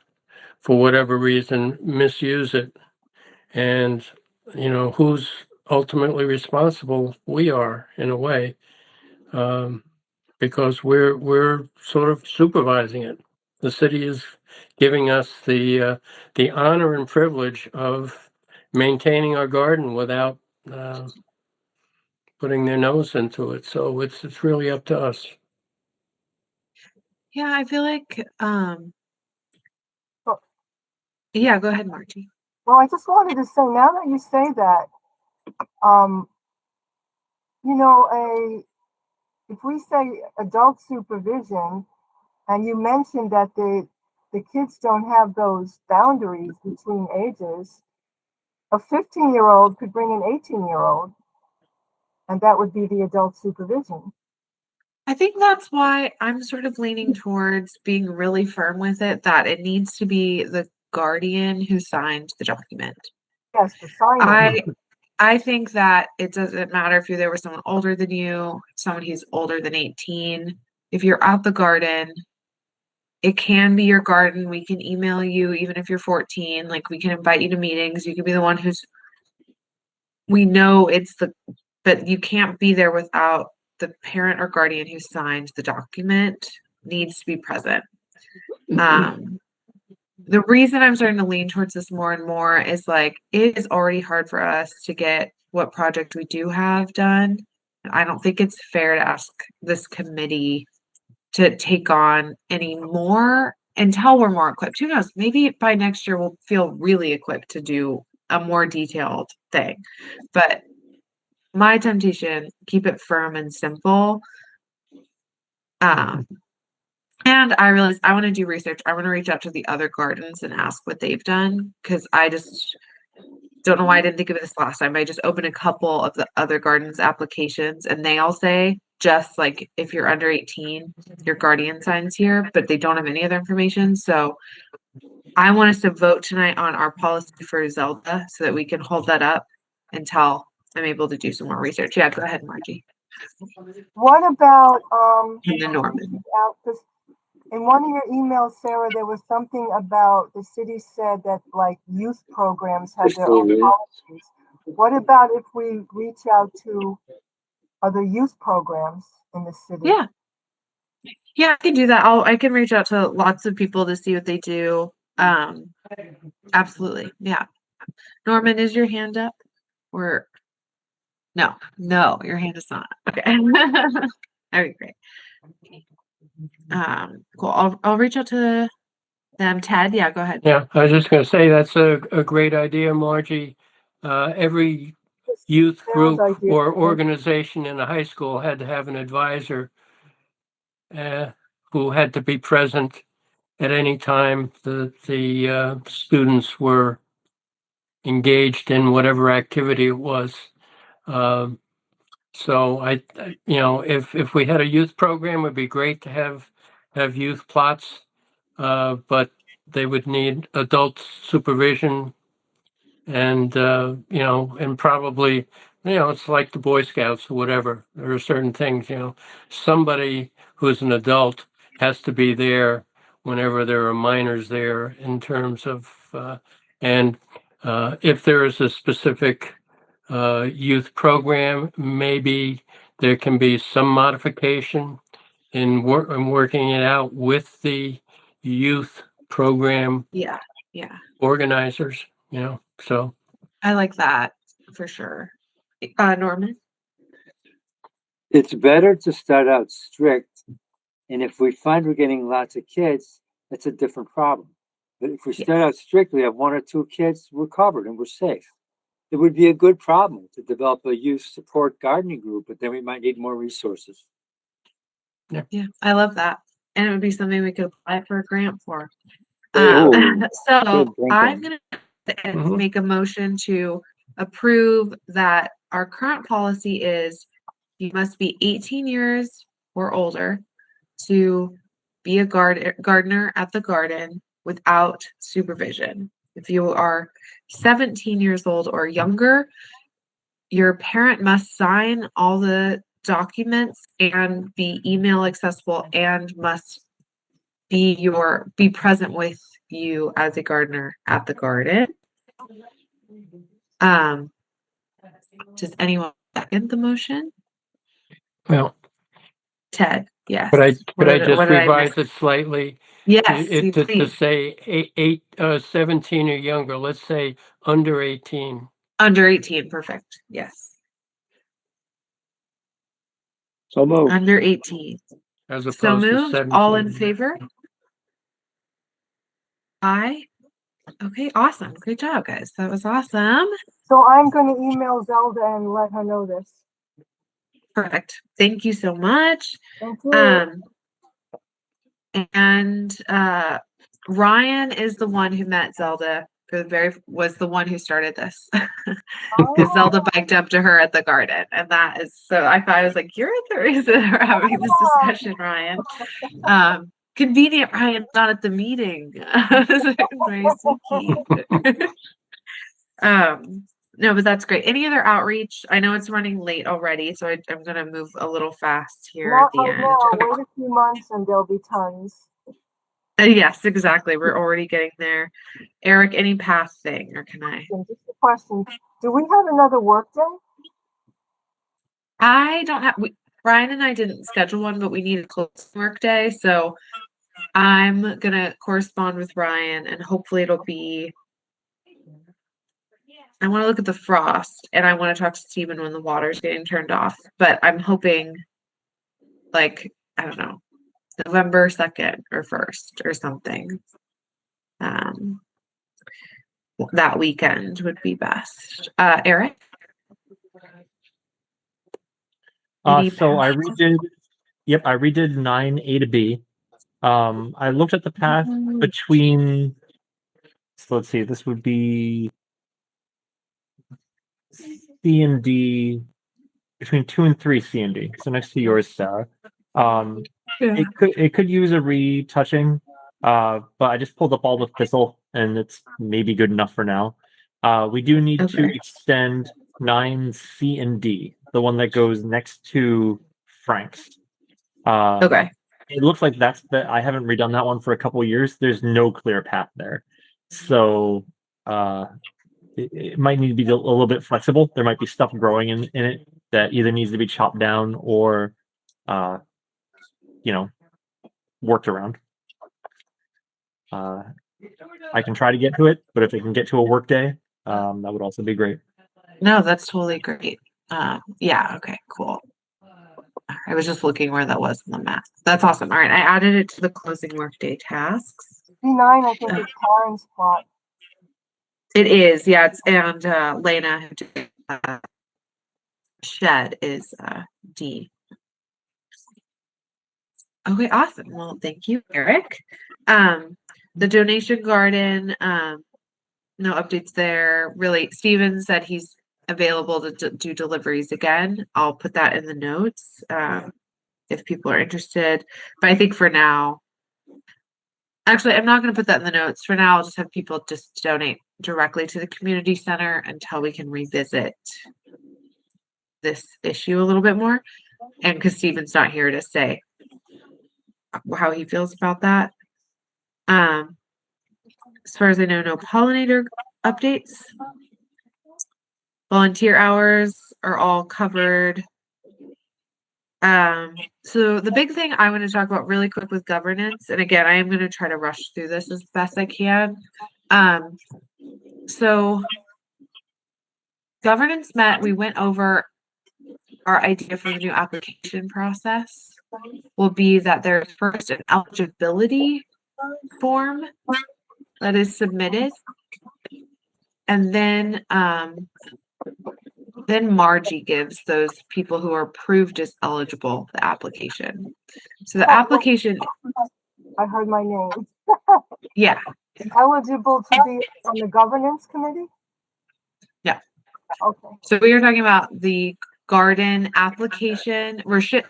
for whatever reason, misuse it. And, who's ultimately responsible? We are, in a way, because we're sort of supervising it. The city is giving us the honor and privilege of maintaining our garden without putting their nose into it. So it's really up to us. Yeah, I feel like Well, yeah, go ahead, Margie. well, I just wanted to say, now that you say that, if we say adult supervision, and you mentioned that the kids don't have those boundaries between ages, a 15-year-old could bring an 18-year-old, and that would be the adult supervision. I think that's why I'm sort of leaning towards being really firm with it, that it needs to be the guardian who signed the document. Yes, the signing. I think that it doesn't matter if you're there with someone older than you, someone who's older than 18. If you're at the garden, it can be your garden. We can email you even if you're 14. Like, we can invite you to meetings. You can be the one we know but you can't be there without the parent or guardian who signed the document needs to be present. The reason I'm starting to lean towards this more and more is like, it is already hard for us to get what project we do have done. I don't think it's fair to ask this committee to take on any more until we're more equipped. Who knows? Maybe by next year we'll feel really equipped to do a more detailed thing. But my temptation, keep it firm and simple. And I realized I want to do research. I want to reach out to the other gardens and ask what they've done, because I just don't know why I didn't think of this last time. I just opened a couple of the other gardens applications, and they all say, just like, if you're under 18, your guardian signs here, but they don't have any other information. So I want us to vote tonight on our policy for Zelda so that we can hold that up until I'm able to do some more research. Yeah, go ahead, Margie. What about in the Norman. because in one of your emails, Sarah, there was something about the city said that like youth programs had their own policies. What about if we reach out to other youth programs in the city? Yeah. Yeah, I can do that. I can reach out to lots of people to see what they do. Absolutely. Yeah. Norman, is your hand up? Or no, your hand is not. Okay. That'd be great. Cool. I'll reach out to them. Ted, yeah, go ahead. Yeah, I was just going to say that's a great idea, Margie. Every youth group or organization in a high school had to have an advisor who had to be present at any time the students were engaged in whatever activity it was. So if we had a youth program, it'd be great to have youth plots, but they would need adult supervision, and and probably it's like the Boy Scouts or whatever. There are certain things, somebody who's an adult has to be there whenever there are minors there, in terms of and if there is a specific youth program, maybe there can be some modification in working it out with the youth program Yeah. organizers, so. I like that for sure. Norman? It's better to start out strict, and if we find we're getting lots of kids, that's a different problem. But if we start out strictly, have 1 or 2 kids, we're covered and we're safe. It would be a good problem to develop a youth support gardening group, but then we might need more resources. Yeah, I love that. And it would be something we could apply for a grant for. Oh, So good I'm thinking. going to make a motion to approve that our current policy is you must be 18 years or older to be a gardener at the garden without supervision. If you are 17 years old or younger, your parent must sign all the documents and be email accessible and must be present with you as a gardener at the garden. Does anyone second the motion? Well, Ted, yes. Could I just revise it slightly? Yes, to say 17 or younger. Let's say under 18. Under 18, perfect. Yes. So moved. Under 18. As opposed So to moved. 17. All in favor? Aye. Okay, awesome. Great job, guys. That was awesome. So I'm going to email Zelda and let her know this. Perfect. Thank you so much. Thank you. And Ryan is the one who met Zelda was the one who started this. Because Zelda biked up to her at the garden, and that is so. I was like, "You're the reason we're having this discussion, Ryan." Convenient, Ryan's not at the meeting. Very sneaky. No, but that's great. Any other outreach? I know it's running late already, so I'm going to move a little fast here at the end. Now. Wait a few months and there'll be tons. Yes, exactly. We're already getting there. Eric, any path thing, or can I? Just a question. Do we have another work day? I don't have. Brian and I didn't schedule one, but we need a close work day, so I'm gonna correspond with Ryan, and hopefully it'll be. I want to look at the frost, and I want to talk to Stephen when the water's getting turned off. But I'm hoping, like, I don't know, November 2nd or 1st or something. That weekend would be best. Eric? So I redid 9A to B. I looked at the path between, so let's see, this would be C and D, between 2 and 3 C and D. So next to yours, Sarah. It could use a retouching, but I just pulled up all the thistle, and it's maybe good enough for now. We do need to extend 9 C and D. the one that goes next to Frank's. Okay. It looks like I haven't redone that one for a couple of years. There's no clear path there. So it might need to be a little bit flexible. There might be stuff growing in it that either needs to be chopped down or, worked around. I can try to get to it, but if it can get to a work day, that would also be great. No, that's totally great. Yeah, okay, cool. I was just looking where that was on the map. That's awesome. All right, I added it to the closing workday tasks. B9, I think, is Karen's spot. It is, yeah. It's and Lena Shed is D. Okay, awesome. Well, thank you, Eric. The donation garden, no updates there. Really, Steven said he's available to do deliveries again. I'll put that in the notes if people are interested. But I think for now, actually, I'm not going to put that in the notes. For now, I'll just have people just donate directly to the community center until we can revisit this issue a little bit more. And because Steven's not here to say how he feels about that. As far as I know, no pollinator updates. Volunteer hours are all covered. So the big thing I want to talk about really quick with governance, and again, I am going to try to rush through this as best I can. So governance met, we went over our idea for the new application process will be that there's first an eligibility form that is submitted, and then Margie gives those people who are approved as eligible the application. So the application. I heard my name. Yeah. Eligible to be on the governance committee? Yeah. Okay. So we are talking about the garden application.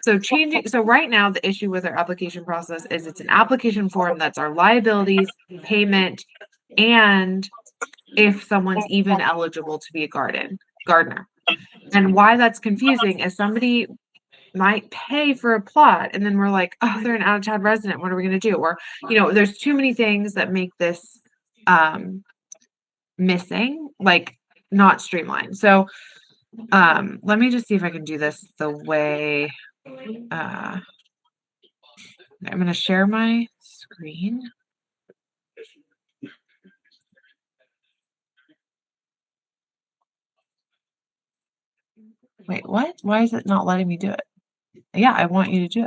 So right now the issue with our application process is it's an application form that's our liabilities, payment, and if someone's even eligible to be a gardener. And why that's confusing is somebody might pay for a plot and then we're like, oh, they're an out of town resident. What are we going to do? Or, there's too many things that make this missing, like not streamlined. So let me just see if I can do this the way I'm going to share my screen. Wait, what? Why is it not letting me do it? Yeah, I want you to do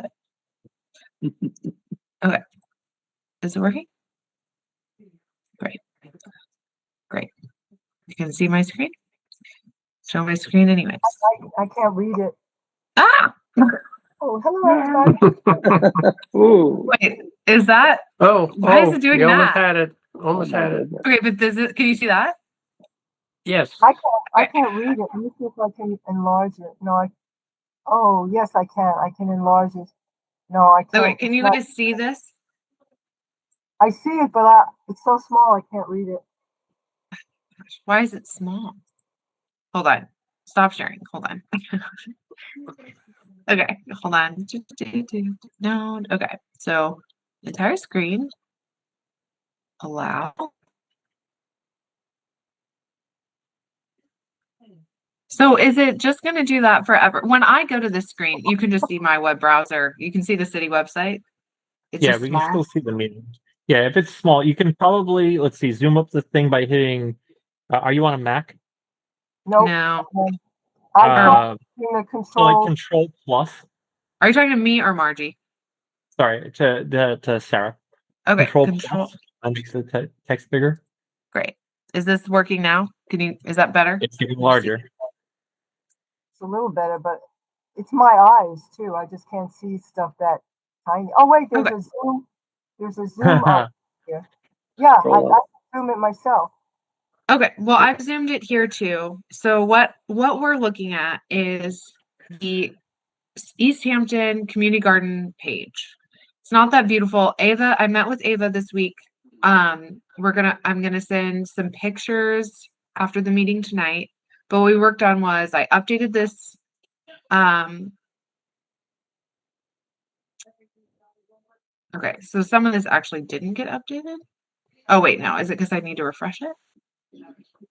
it. Okay. Is it working? Great. Great. You can see my screen? Show my screen anyways. I can't read it. Ah! Oh, hello, everybody. Ooh. Wait, is that? Why is it doing you that? Almost had it. Okay, but can you see that? Yes. I can't read it. Let me see if I can enlarge it. No, oh, yes, I can. I can enlarge it. No, I can't. Okay, can you guys see this? I see it, but it's so small I can't read it. Why is it small? Hold on. Stop sharing. Hold on. Okay, hold on. No, okay. So entire screen. Allow. So is it just going to do that forever? When I go to this screen, you can just see my web browser. You can see the city website. It's Yeah, just we small. can still see the meeting. Yeah, if it's small, you can probably, let's see, zoom up the thing by hitting, are you on a Mac? Nope. No. I'm the control. So like Control Plus. Are you talking to me or Margie? Sorry, to Sarah. Okay. Control Plus. And makes the text bigger. Great. Is this working now? Is that better? It's getting larger. It's a little better, but it's my eyes too. I just can't see stuff that tiny. Oh wait, there's a zoom. There's a zoom up here. Yeah, I zoom it myself. Okay, well, I've zoomed it here too. So what we're looking at is the Easthampton Community Garden page. It's not that beautiful. Ava, I met with Ava this week. I'm gonna send some pictures after the meeting tonight. But what we worked on was I updated this Okay, so some of this actually didn't get updated. Oh wait, no, is it because I need to refresh it?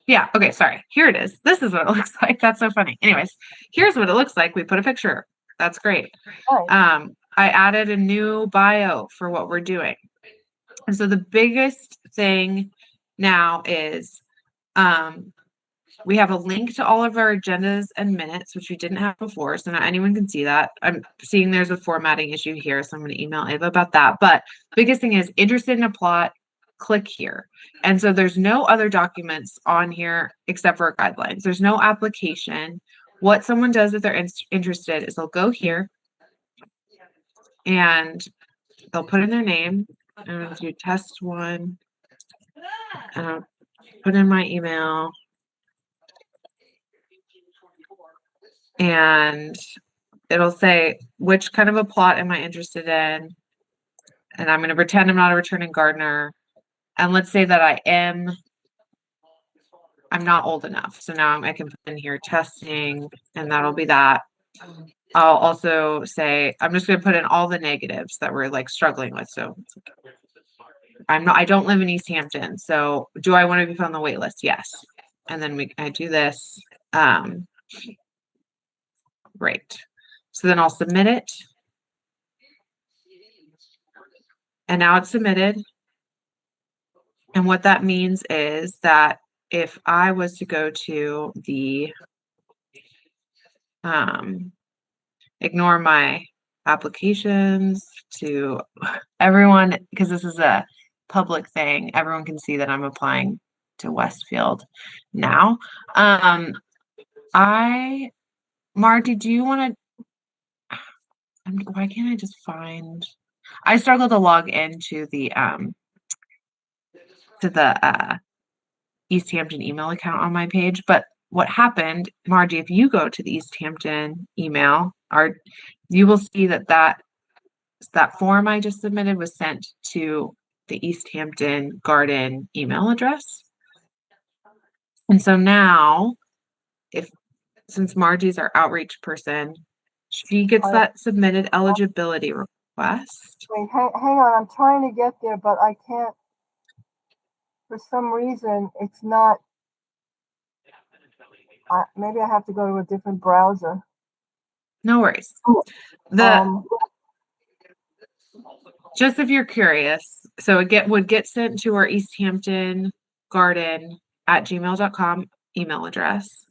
Yeah, okay, sorry. Here it is. This is what it looks like. That's so funny. Anyways, here's what it looks like. We put a picture. That's great. Right. I added a new bio for what we're doing. And so the biggest thing now is we have a link to all of our agendas and minutes, which we didn't have before. So now anyone can see that. I'm seeing there's a formatting issue here, so I'm going to email Ava about that. But biggest thing is interested in a plot, click here. And so there's no other documents on here except for guidelines. There's no application. What someone does if they're interested is they'll go here and they'll put in their name. I'm going to do test 1. Put in my email. And it'll say, which kind of a plot am I interested in? And I'm going to pretend I'm not a returning gardener. And let's say that I'm not old enough. So now I can put in here testing, and that'll be that. I'll also say, I'm just going to put in all the negatives that we're like struggling with. So I don't live in Easthampton. So do I want to be put on the wait list? Yes. And then I do this. Great. So then I'll submit it. And now it's submitted. And what that means is that if I was to go to the ignore my applications to everyone, because this is a public thing, everyone can see that I'm applying to Westfield now. Marty, do you want to, why can't I just find, I struggle to log into the Easthampton email account on my page, but what happened, Margie, if you go to the Easthampton email, you will see that form I just submitted was sent to the Easthampton Garden email address. And so now, since Margie's our outreach person, she gets that submitted eligibility request. Wait, hang on. I'm trying to get there, but I can't. For some reason, it's not. Maybe I have to go to a different browser. No worries. Just if you're curious, so it would get sent to our Easthampton Garden at gmail.com email address.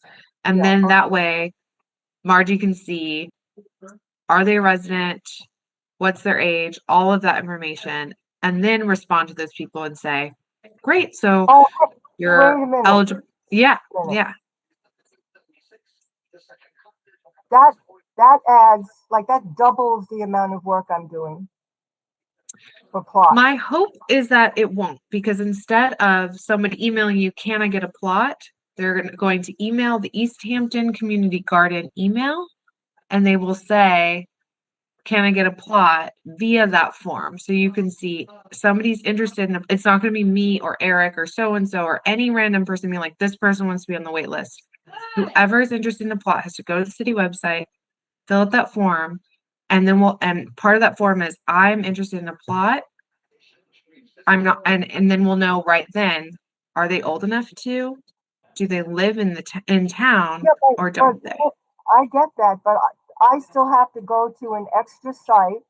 And then that way, Margie can see, are they a resident? What's their age? All of that information. And then respond to those people and say, great, so you're eligible. Yeah, yeah. That adds, like, that doubles the amount of work I'm doing. My hope is that it won't, because instead of somebody emailing you, can I get a plot? They're going to email the Easthampton Community Garden email, and they will say, can I get a plot via that form? So you can see somebody's interested in it's not going to be me or Eric or so-and-so or any random person being like, this person wants to be on the wait list. Whoever is interested in the plot has to go to the city website, fill out that form, and then and part of that form is, I'm interested in a plot. I'm not, and then we'll know right then, are they old enough to? Do they live in town, or don't they? I get that, but I still have to go to an extra site.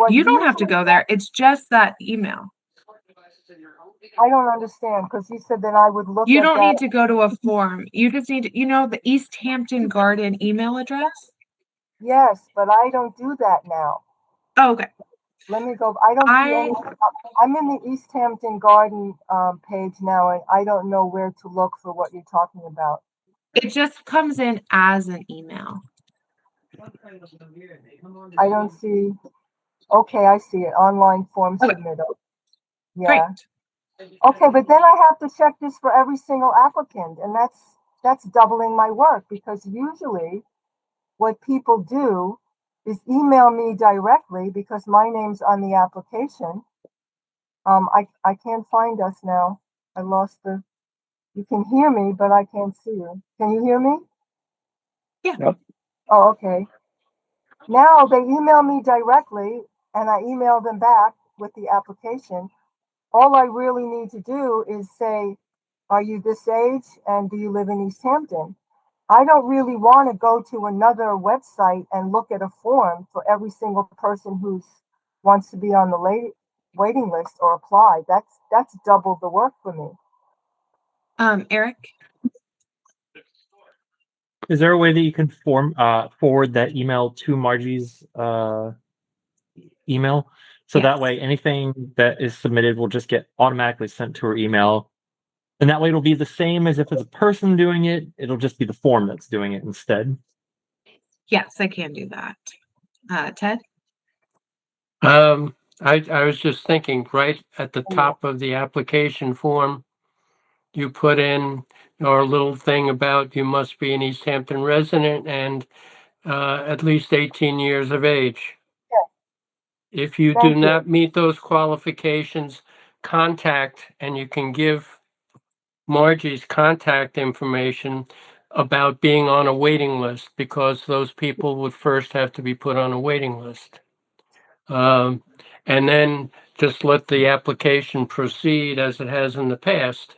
You don't have to go there. It's just that email. I don't understand, because you said that I would look. You don't need to go to a form. You just need to, the Easthampton Garden email address. Yes, but I don't do that now. Oh, okay. Let me go. I don't see anything. I'm in the Easthampton Garden page now, and I don't know where to look for what you're talking about. It just comes in as an email. I don't see. Okay, I see it. Online form submitted. Yeah. Great. Okay, but then I have to check this for every single applicant, and that's doubling my work, because usually what people do is email me directly, because my name's on the application. I can't find us now. I lost you can hear me, but I can't see you. Can you hear me? Yeah. Yep. Oh, okay. Now they email me directly and I email them back with the application. All I really need to do is say, are you this age and do you live in Easthampton? I don't really want to go to another website and look at a form for every single person who wants to be on the waiting list or apply. That's double the work for me. Eric? Is there a way that you can forward that email to Margie's email? So that Yes. way anything that is submitted will just get automatically sent to her email. And that way it'll be the same as if it's a person doing it. It'll just be the form that's doing it instead. Yes, I can do that. Ted? I was just thinking, right at the top of the application form, you put in your little thing about you must be an Easthampton resident and at least 18 years of age. Yeah. If you do Thank you. not meet those qualifications, contact, and you can give Margie's contact information about being on a waiting list, because those people would first have to be put on a waiting list. And then just let the application proceed as it has in the past.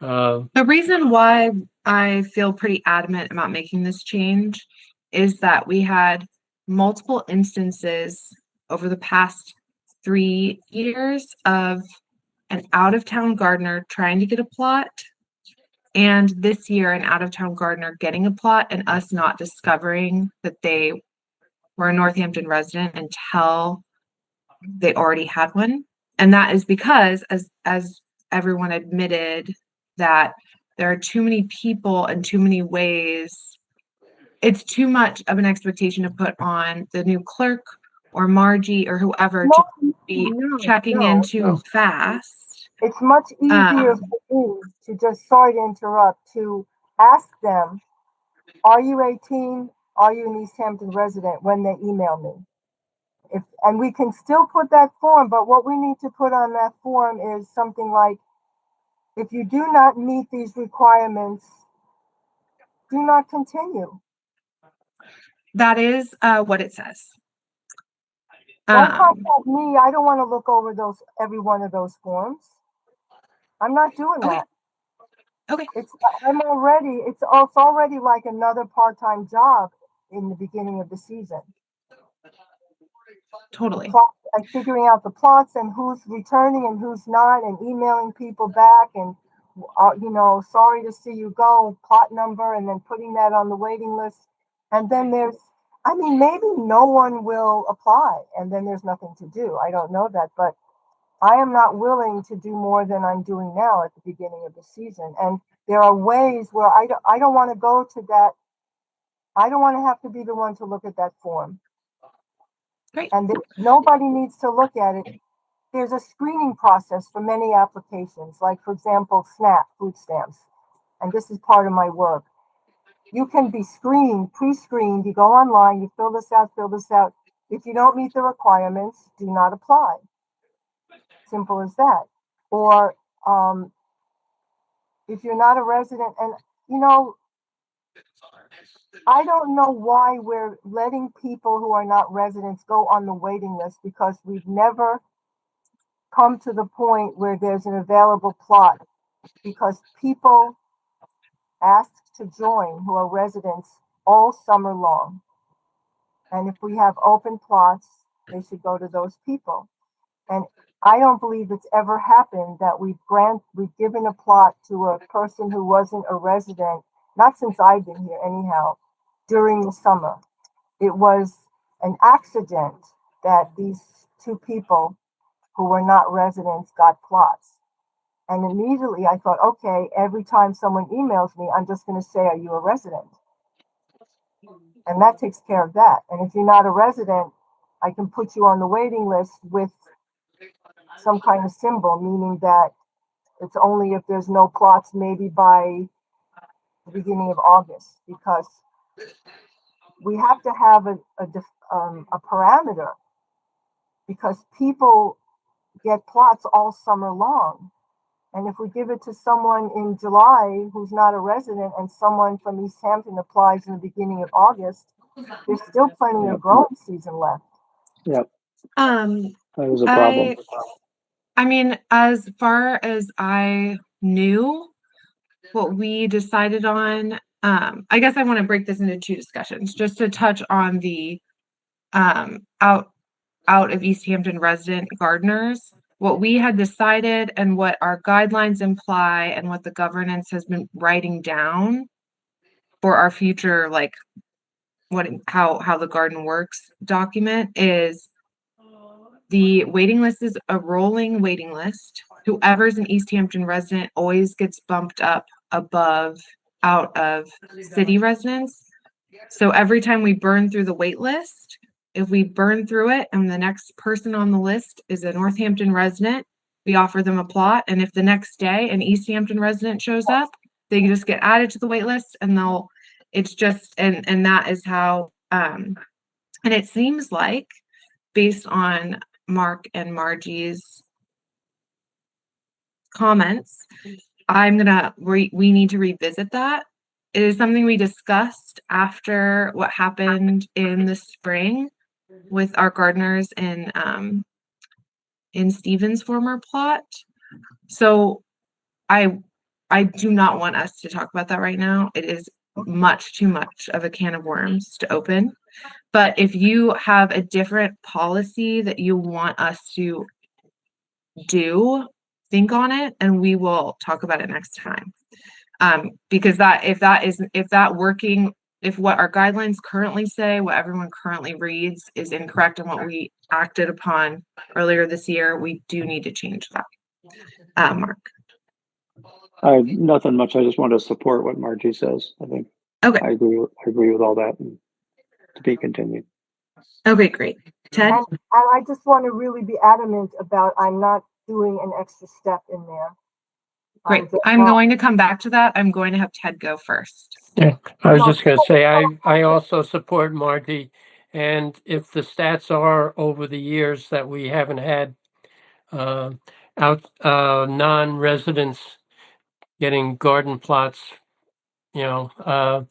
The reason why I feel pretty adamant about making this change is that we had multiple instances over the past 3 years of an out-of-town gardener trying to get a plot, and this year an out-of-town gardener getting a plot and us not discovering that they were a Northampton resident until they already had one. And that is because, as everyone admitted, that there are too many people and too many ways. It's too much of an expectation to put on the new clerk or Margie or whoever to be checking in too fast. It's much easier for me to just, sorry to interrupt, to ask them, are you 18? Are you an Easthampton resident when they email me? And we can still put that form, but what we need to put on that form is something like, if you do not meet these requirements, do not continue. That is what it says. Don't contact me. I don't want to look over every one of those forms. I'm not doing that. Okay. It's already like another part-time job in the beginning of the season. Totally. And figuring out the plots and who's returning and who's not, and emailing people back and, sorry to see you go, plot number, and then putting that on the waiting list. And then maybe no one will apply and then there's nothing to do. I don't know that, but I am not willing to do more than I'm doing now at the beginning of the season. And there are ways where I don't want to go to that. I don't want to have to be the one to look at that form. Great. And nobody needs to look at it. There's a screening process for many applications, like, for example, SNAP, food stamps. And this is part of my work. You can be screened, pre-screened. You go online, you fill this out, fill this out. If you don't meet the requirements, do not apply. Simple as that. Or if you're not a resident, and I don't know why we're letting people who are not residents go on the waiting list, because we've never come to the point where there's an available plot, because people asked to join who are residents all summer long. And if we have open plots, they should go to those people. And I don't believe it's ever happened that we've given a plot to a person who wasn't a resident, not since I've been here anyhow, during the summer. It was an accident that these two people who were not residents got plots. And immediately I thought, okay, every time someone emails me, I'm just going to say, are you a resident? And that takes care of that. And if you're not a resident, I can put you on the waiting list with some kind of symbol, meaning that it's only if there's no plots, maybe by the beginning of August, because we have to have a parameter, because people get plots all summer long. And if we give it to someone in July who's not a resident and someone from Easthampton applies in the beginning of August, there's still plenty of growing season left. Yep. That was a problem. I mean, as far as I knew, what we decided on, I guess I want to break this into two discussions, just to touch on the out of Easthampton resident gardeners. What we had decided and what our guidelines imply and what the governance has been writing down for our future, like how the garden works document is the waiting list is a rolling waiting list. Whoever's an Easthampton resident always gets bumped up above out of city residents. So every time we burn through the wait list, if we burn through it and the next person on the list is a Northampton resident, we offer them a plot. And if the next day an Easthampton resident shows up, they just get added to the wait list and it's just, and that is how, and it seems like based on Mark and Margie's comments, we need to revisit that. It is something we discussed after what happened in the spring with our gardeners in Stephen's former plot. So I do not want us to talk about that right now. It is much too much of a can of worms to open. But if you have a different policy that you want us to do, think on it and we will talk about it next time. Because if what our guidelines currently say, what everyone currently reads is incorrect and what we acted upon earlier this year, we do need to change that. Mark. Nothing much. I just want to support what Margie says. I think okay. I agree with all that, and to be continued. Okay, great. Ted? And I just want to really be adamant about I'm not doing an extra step in there. Great. I'm going to come back to that. I'm going to have Ted go first. Yeah, I was just going to say, I also support Margie. And if the stats are over the years that we haven't had non-residents getting garden plots, that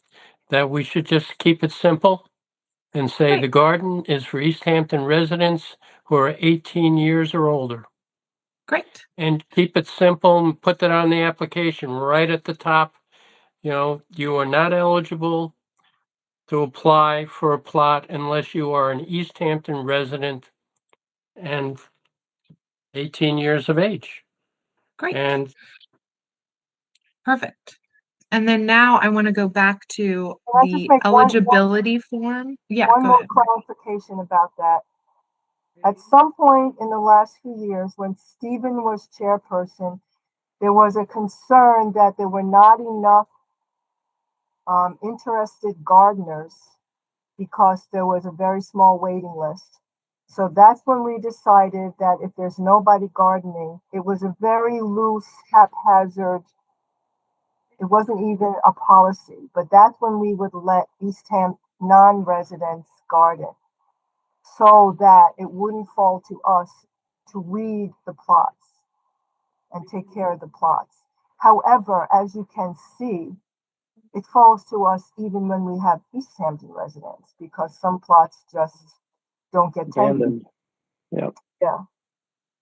we should just keep it simple and say Great. The garden is for Easthampton residents who are 18 years or older. Great. And keep it simple and put that on the application right at the top. You are not eligible to apply for a plot unless you are an Easthampton resident and 18 years of age. Great. And perfect. And then now I want to go back to the eligibility form. Yeah, one more ahead. clarification about that. At some point in the last few years, when Stephen was chairperson, there was a concern that there were not enough interested gardeners because there was a very small waiting list. So that's when we decided that if there's nobody gardening, it was a very loose, haphazard, it wasn't even a policy, but that's when we would let Eastham non-residents garden so that it wouldn't fall to us to weed the plots and take care of the plots. However, as you can see, it falls to us even when we have Easthampton residents because some plots just don't get tended. Yep. Yeah.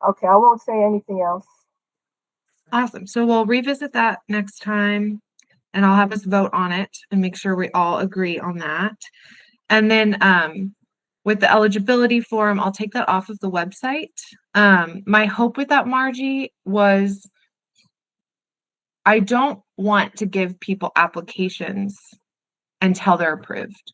Okay, I won't say anything else. Awesome. So we'll revisit that next time and I'll have us vote on it and make sure we all agree on that. And then with the eligibility form, I'll take that off of the website. My hope with that, Margie, was I don't want to give people applications until they're approved.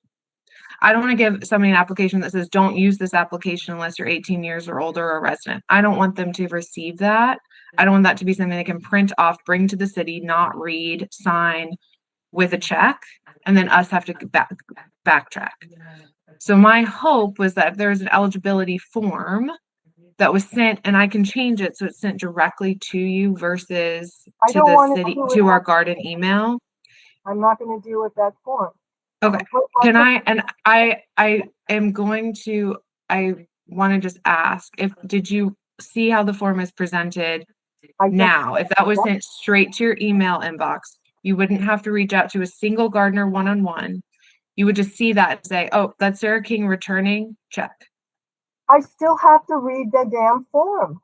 I don't want to give somebody an application that says, don't use this application unless you're 18 years or older or a resident. I don't want them to receive that. I don't want that to be something they can print off, bring to the city, not read, sign with a check, and then us have to backtrack. So my hope was that if there's an eligibility form that was sent and I can change it so it's sent directly to you versus to the city, to our garden email. I'm not going to deal with that form. Okay. Can I, and I am going to, I want to just ask did you see how the form is presented Now, if that was sent straight to your email inbox, you wouldn't have to reach out to a single gardener one-on-one. You would just see that and say, oh, that's Sarah King returning, check. I still have to read the damn form.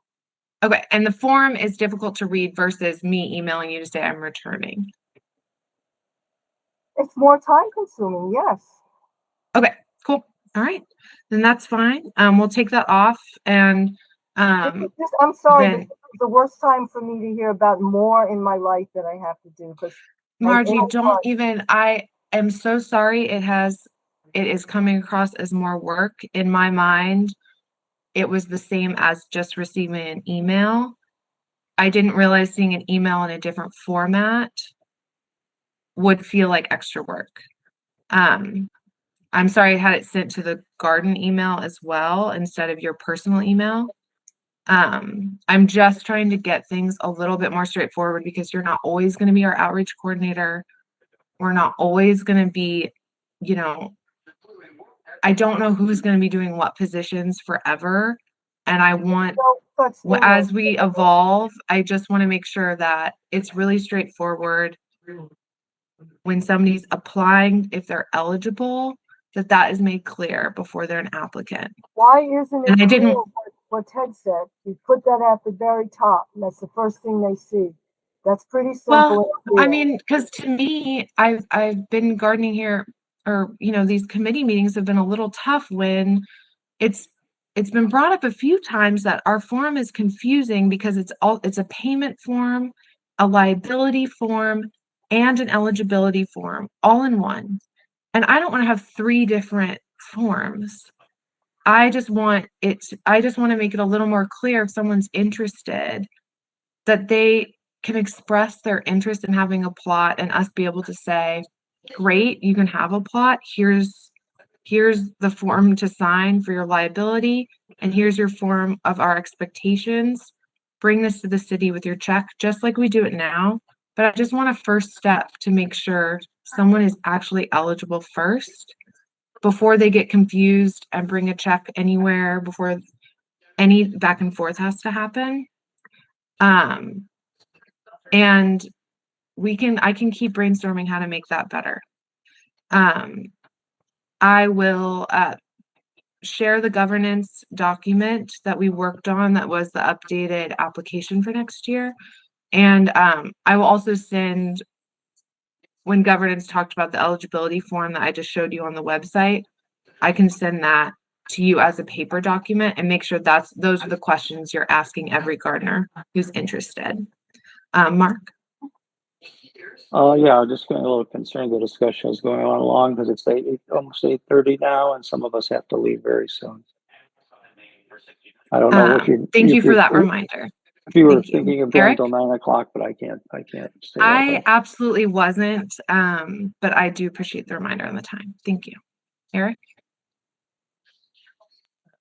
Okay, and the form is difficult to read versus me emailing you to say I'm returning. It's more time consuming, yes. Okay, cool. All right, then that's fine. We'll take that off, and I'm sorry, then, this is the worst time for me to hear about more in my life that I have to do. Because Margie, don't even. I am so sorry. It is coming across as more work. In my mind, it was the same as just receiving an email. I didn't realize seeing an email in a different format would feel like extra work. I'm sorry I had it sent to the garden email as well instead of your personal email. I'm just trying to get things a little bit more straightforward because you're not always going to be our outreach coordinator. We're not always going to be, I don't know who's going to be doing what positions forever. And I want, as we evolve, I just want to make sure that it's really straightforward when somebody's applying, if they're eligible, that is made clear before they're an applicant. Why isn't it clear what Ted said? You put that at the very top, and that's the first thing they see. That's pretty simple. Well, I mean, because to me, I've been gardening here, or these committee meetings have been a little tough when it's been brought up a few times that our form is confusing because it's a payment form, a liability form, and an eligibility form all in one. And I don't want to have 3 different forms. I just want to make it a little more clear if someone's interested that they can express their interest in having a plot and us be able to say, great, you can have a plot. Here's the form to sign for your liability, and here's your form of our expectations. Bring this to the city with your check, just like we do it now. But I just want a first step to make sure someone is actually eligible first before they get confused and bring a check anywhere, before any back and forth has to happen. And I can keep brainstorming how to make that better. I will share the governance document that we worked on that was the updated application for next year. And I will also send, when governance talked about the eligibility form that I just showed you on the website, I can send that to you as a paper document and make sure those are the questions you're asking every gardener who's interested. Mark? Yeah, I'm just getting a little concerned. The discussion is going on long because it's almost 8:30 now, and some of us have to leave very soon. I don't know thank you for that reminder. If you were thinking of going till 9 o'clock, but I can't stay. I absolutely wasn't, but I do appreciate the reminder on the time. Thank you. Eric?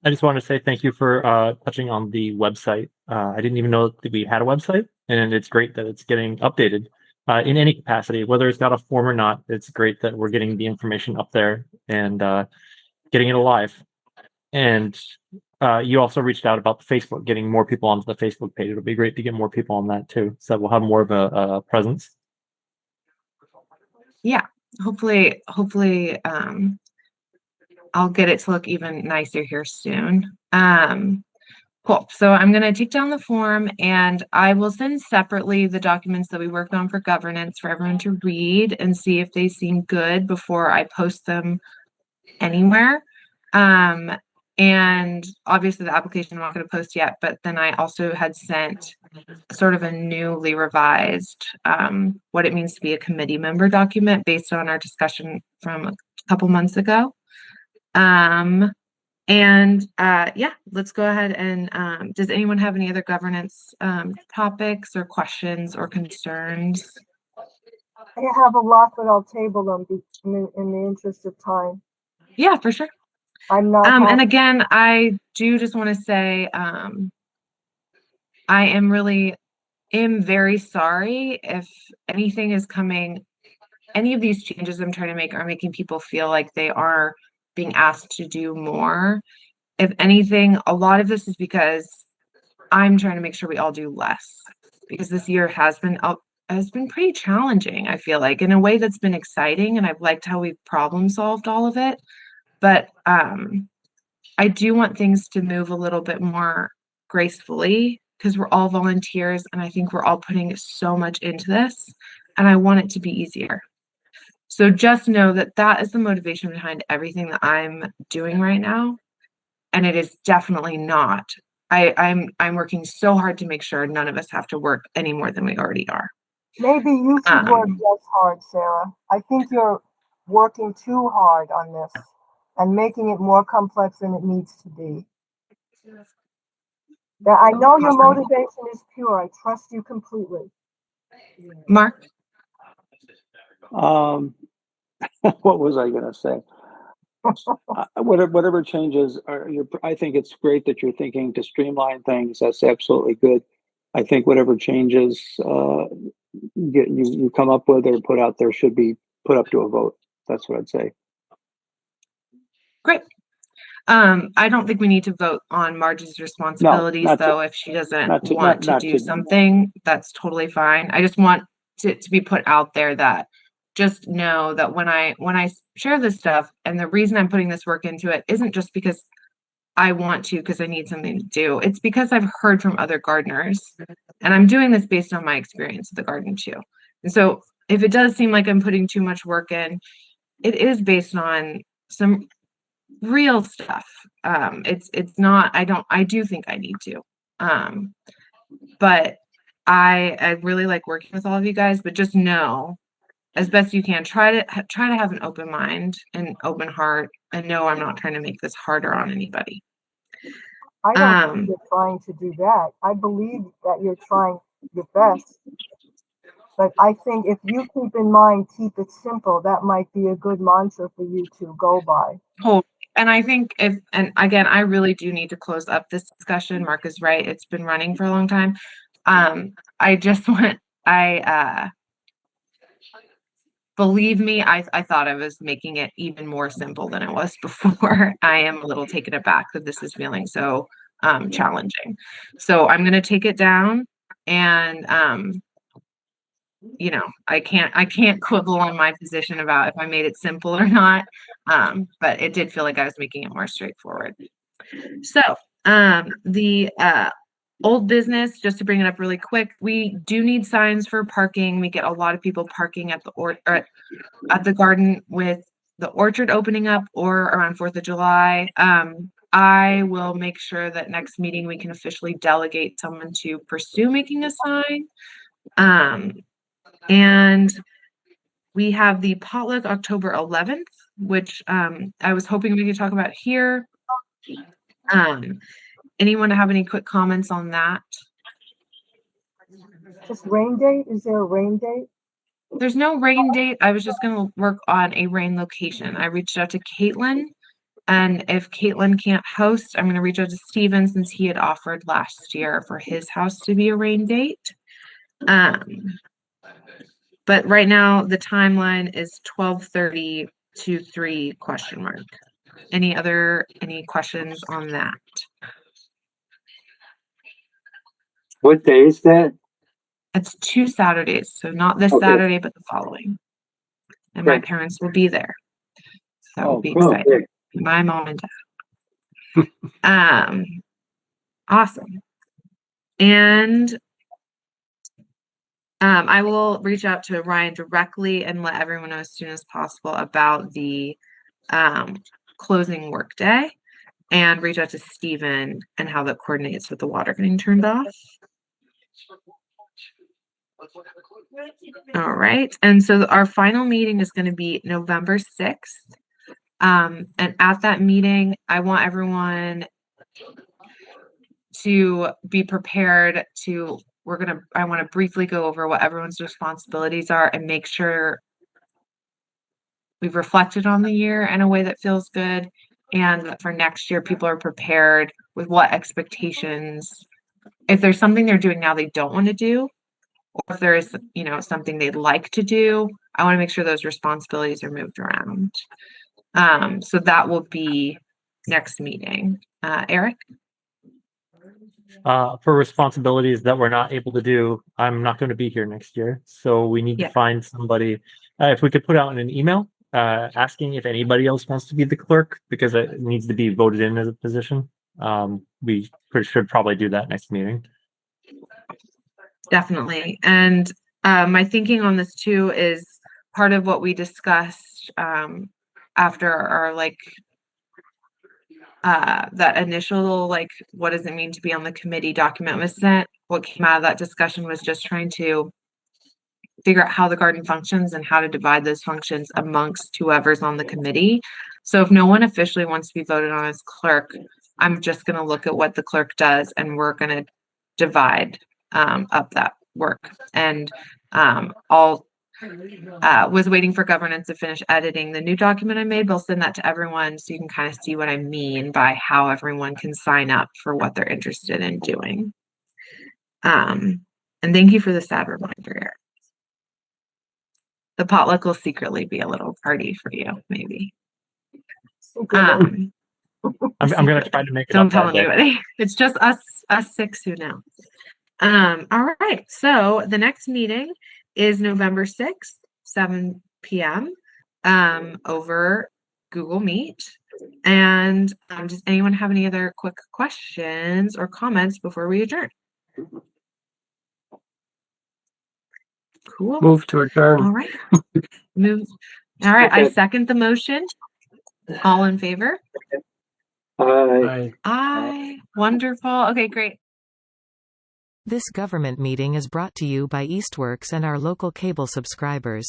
I just want to say thank you for touching on the website. I didn't even know that we had a website, and it's great that it's getting updated in any capacity, whether it's got a form or not. It's great that we're getting the information up there and getting it alive. And you also reached out about the Facebook, getting more people onto the Facebook page. It'll be great to get more people on that too, so we'll have more of a presence. Yeah, hopefully, I'll get it to look even nicer here soon. Cool. So I'm going to take down the form, and I will send separately the documents that we worked on for governance for everyone to read and see if they seem good before I post them anywhere. And obviously the application I'm not going to post yet, but then I also had sent sort of a newly revised what it means to be a committee member document based on our discussion from a couple months ago. Yeah, let's go ahead and does anyone have any other governance topics or questions or concerns? I have a lot, but I'll table them in the interest of time. Yeah, for sure. I'm not. And again, I do just want to say I am very sorry if anything is coming. Any of these changes I'm trying to make are making people feel like they are being asked to do more. If anything, a lot of this is because I'm trying to make sure we all do less. because this year has been pretty challenging, I feel like, in a way that's been exciting, and I've liked how we've problem solved all of it. But I do want things to move a little bit more gracefully because we're all volunteers and I think we're all putting so much into this, and I want it to be easier. So just know that that is the motivation behind everything that I'm doing right now. And it is definitely not. I'm working so hard to make sure none of us have to work any more than we already are. Maybe you should work less hard, Sarah. I think you're working too hard on this and making it more complex than it needs to be. Now, I know your motivation is pure. I trust you completely. Mark? What was I going to say? Whatever changes I think it's great that you're thinking to streamline things. That's absolutely good. I think whatever changes you come up with or put out there should be put up to a vote. That's what I'd say. Great. I don't think we need to vote on Marge's responsibilities, though. If she doesn't want to do something, that's totally fine. I just want it to be put out there that just know that when I share this stuff, and the reason I'm putting this work into it isn't just because I want to, because I need something to do. It's because I've heard from other gardeners, and I'm doing this based on my experience at the garden too. And so if it does seem like I'm putting too much work in, it is based on some real stuff. It's not, I do think I need to. But I really like working with all of you guys, but just know, as best you can, try to have an open mind and open heart, and know I'm not trying to make this harder on anybody. I don't think you're trying to do that. I believe that you're trying your best. But I think if you keep in mind, keep it simple, that might be a good mantra for you to go by. Oh, and I think and again, I really do need to close up this discussion. Mark is right. It's been running for a long time. I just want, believe me, I thought I was making it even more simple than it was before. I am a little taken aback that this is feeling so challenging. So I'm going to take it down, and I can't quibble on my position about if I made it simple or not. But it did feel like I was making it more straightforward. So the old business, just to bring it up really quick, we do need signs for parking. We get a lot of people parking at the garden with the orchard opening up or around 4th of July. I will make sure that next meeting we can officially delegate someone to pursue making a sign. And we have the potluck October 11th, which I was hoping we could talk about here. Anyone have any quick comments on that? Just rain date? Is there a rain date? There's no rain date. I was just going to work on a rain location. I reached out to Caitlin, and if Caitlin can't host, I'm going to reach out to Steven, since he had offered last year for his house to be a rain date. But right now the timeline is 12:30 to 3 ? Any questions on that? What day is that? It's 2 Saturdays, so not this Saturday, but the following. And my parents will be there. So that will be exciting. My mom and dad. Awesome. And I will reach out to Ryan directly and let everyone know as soon as possible about the closing workday, and reach out to Steven and how that coordinates with the water getting turned off. All right. And so our final meeting is going to be November 6th. And at that meeting, I want everyone to be prepared to, I want to briefly go over what everyone's responsibilities are and make sure we've reflected on the year in a way that feels good. And that for next year, people are prepared with what expectations, if there's something they're doing now they don't want to do, or if there is, something they'd like to do, I want to make sure those responsibilities are moved around. So that will be next meeting. Eric? for responsibilities that we're not able to do, I'm not going to be here next year. So we need to Yeah. find somebody. If we could put out in an email asking if anybody else wants to be the clerk, because it needs to be voted in as a position. We should probably do that next meeting. Definitely. And my thinking on this too is part of what we discussed after our that initial what does it mean to be on the committee document was sent. What came out of that discussion was just trying to figure out how the garden functions and how to divide those functions amongst whoever's on the committee. So if no one officially wants to be voted on as clerk, I'm just going to look at what the clerk does and we're going to divide up that work. And I'll was waiting for governance to finish editing the new document I made. I'll send that to everyone so you can kind of see what I mean by how everyone can sign up for what they're interested in doing. And thank you for the sad reminder, Eric. The potluck will secretly be a little party for you, maybe. I'm going to try to make it. Don't tell anybody. It's just us 6 who know. All right. So the next meeting is November 6th, 7 p.m. Over Google Meet. And does anyone have any other quick questions or comments before we adjourn? Cool. Move to adjourn. All right. Move. All right. I second the motion. All in favor? Aye. Wonderful. Okay, great. This government meeting is brought to you by Eastworks and our local cable subscribers.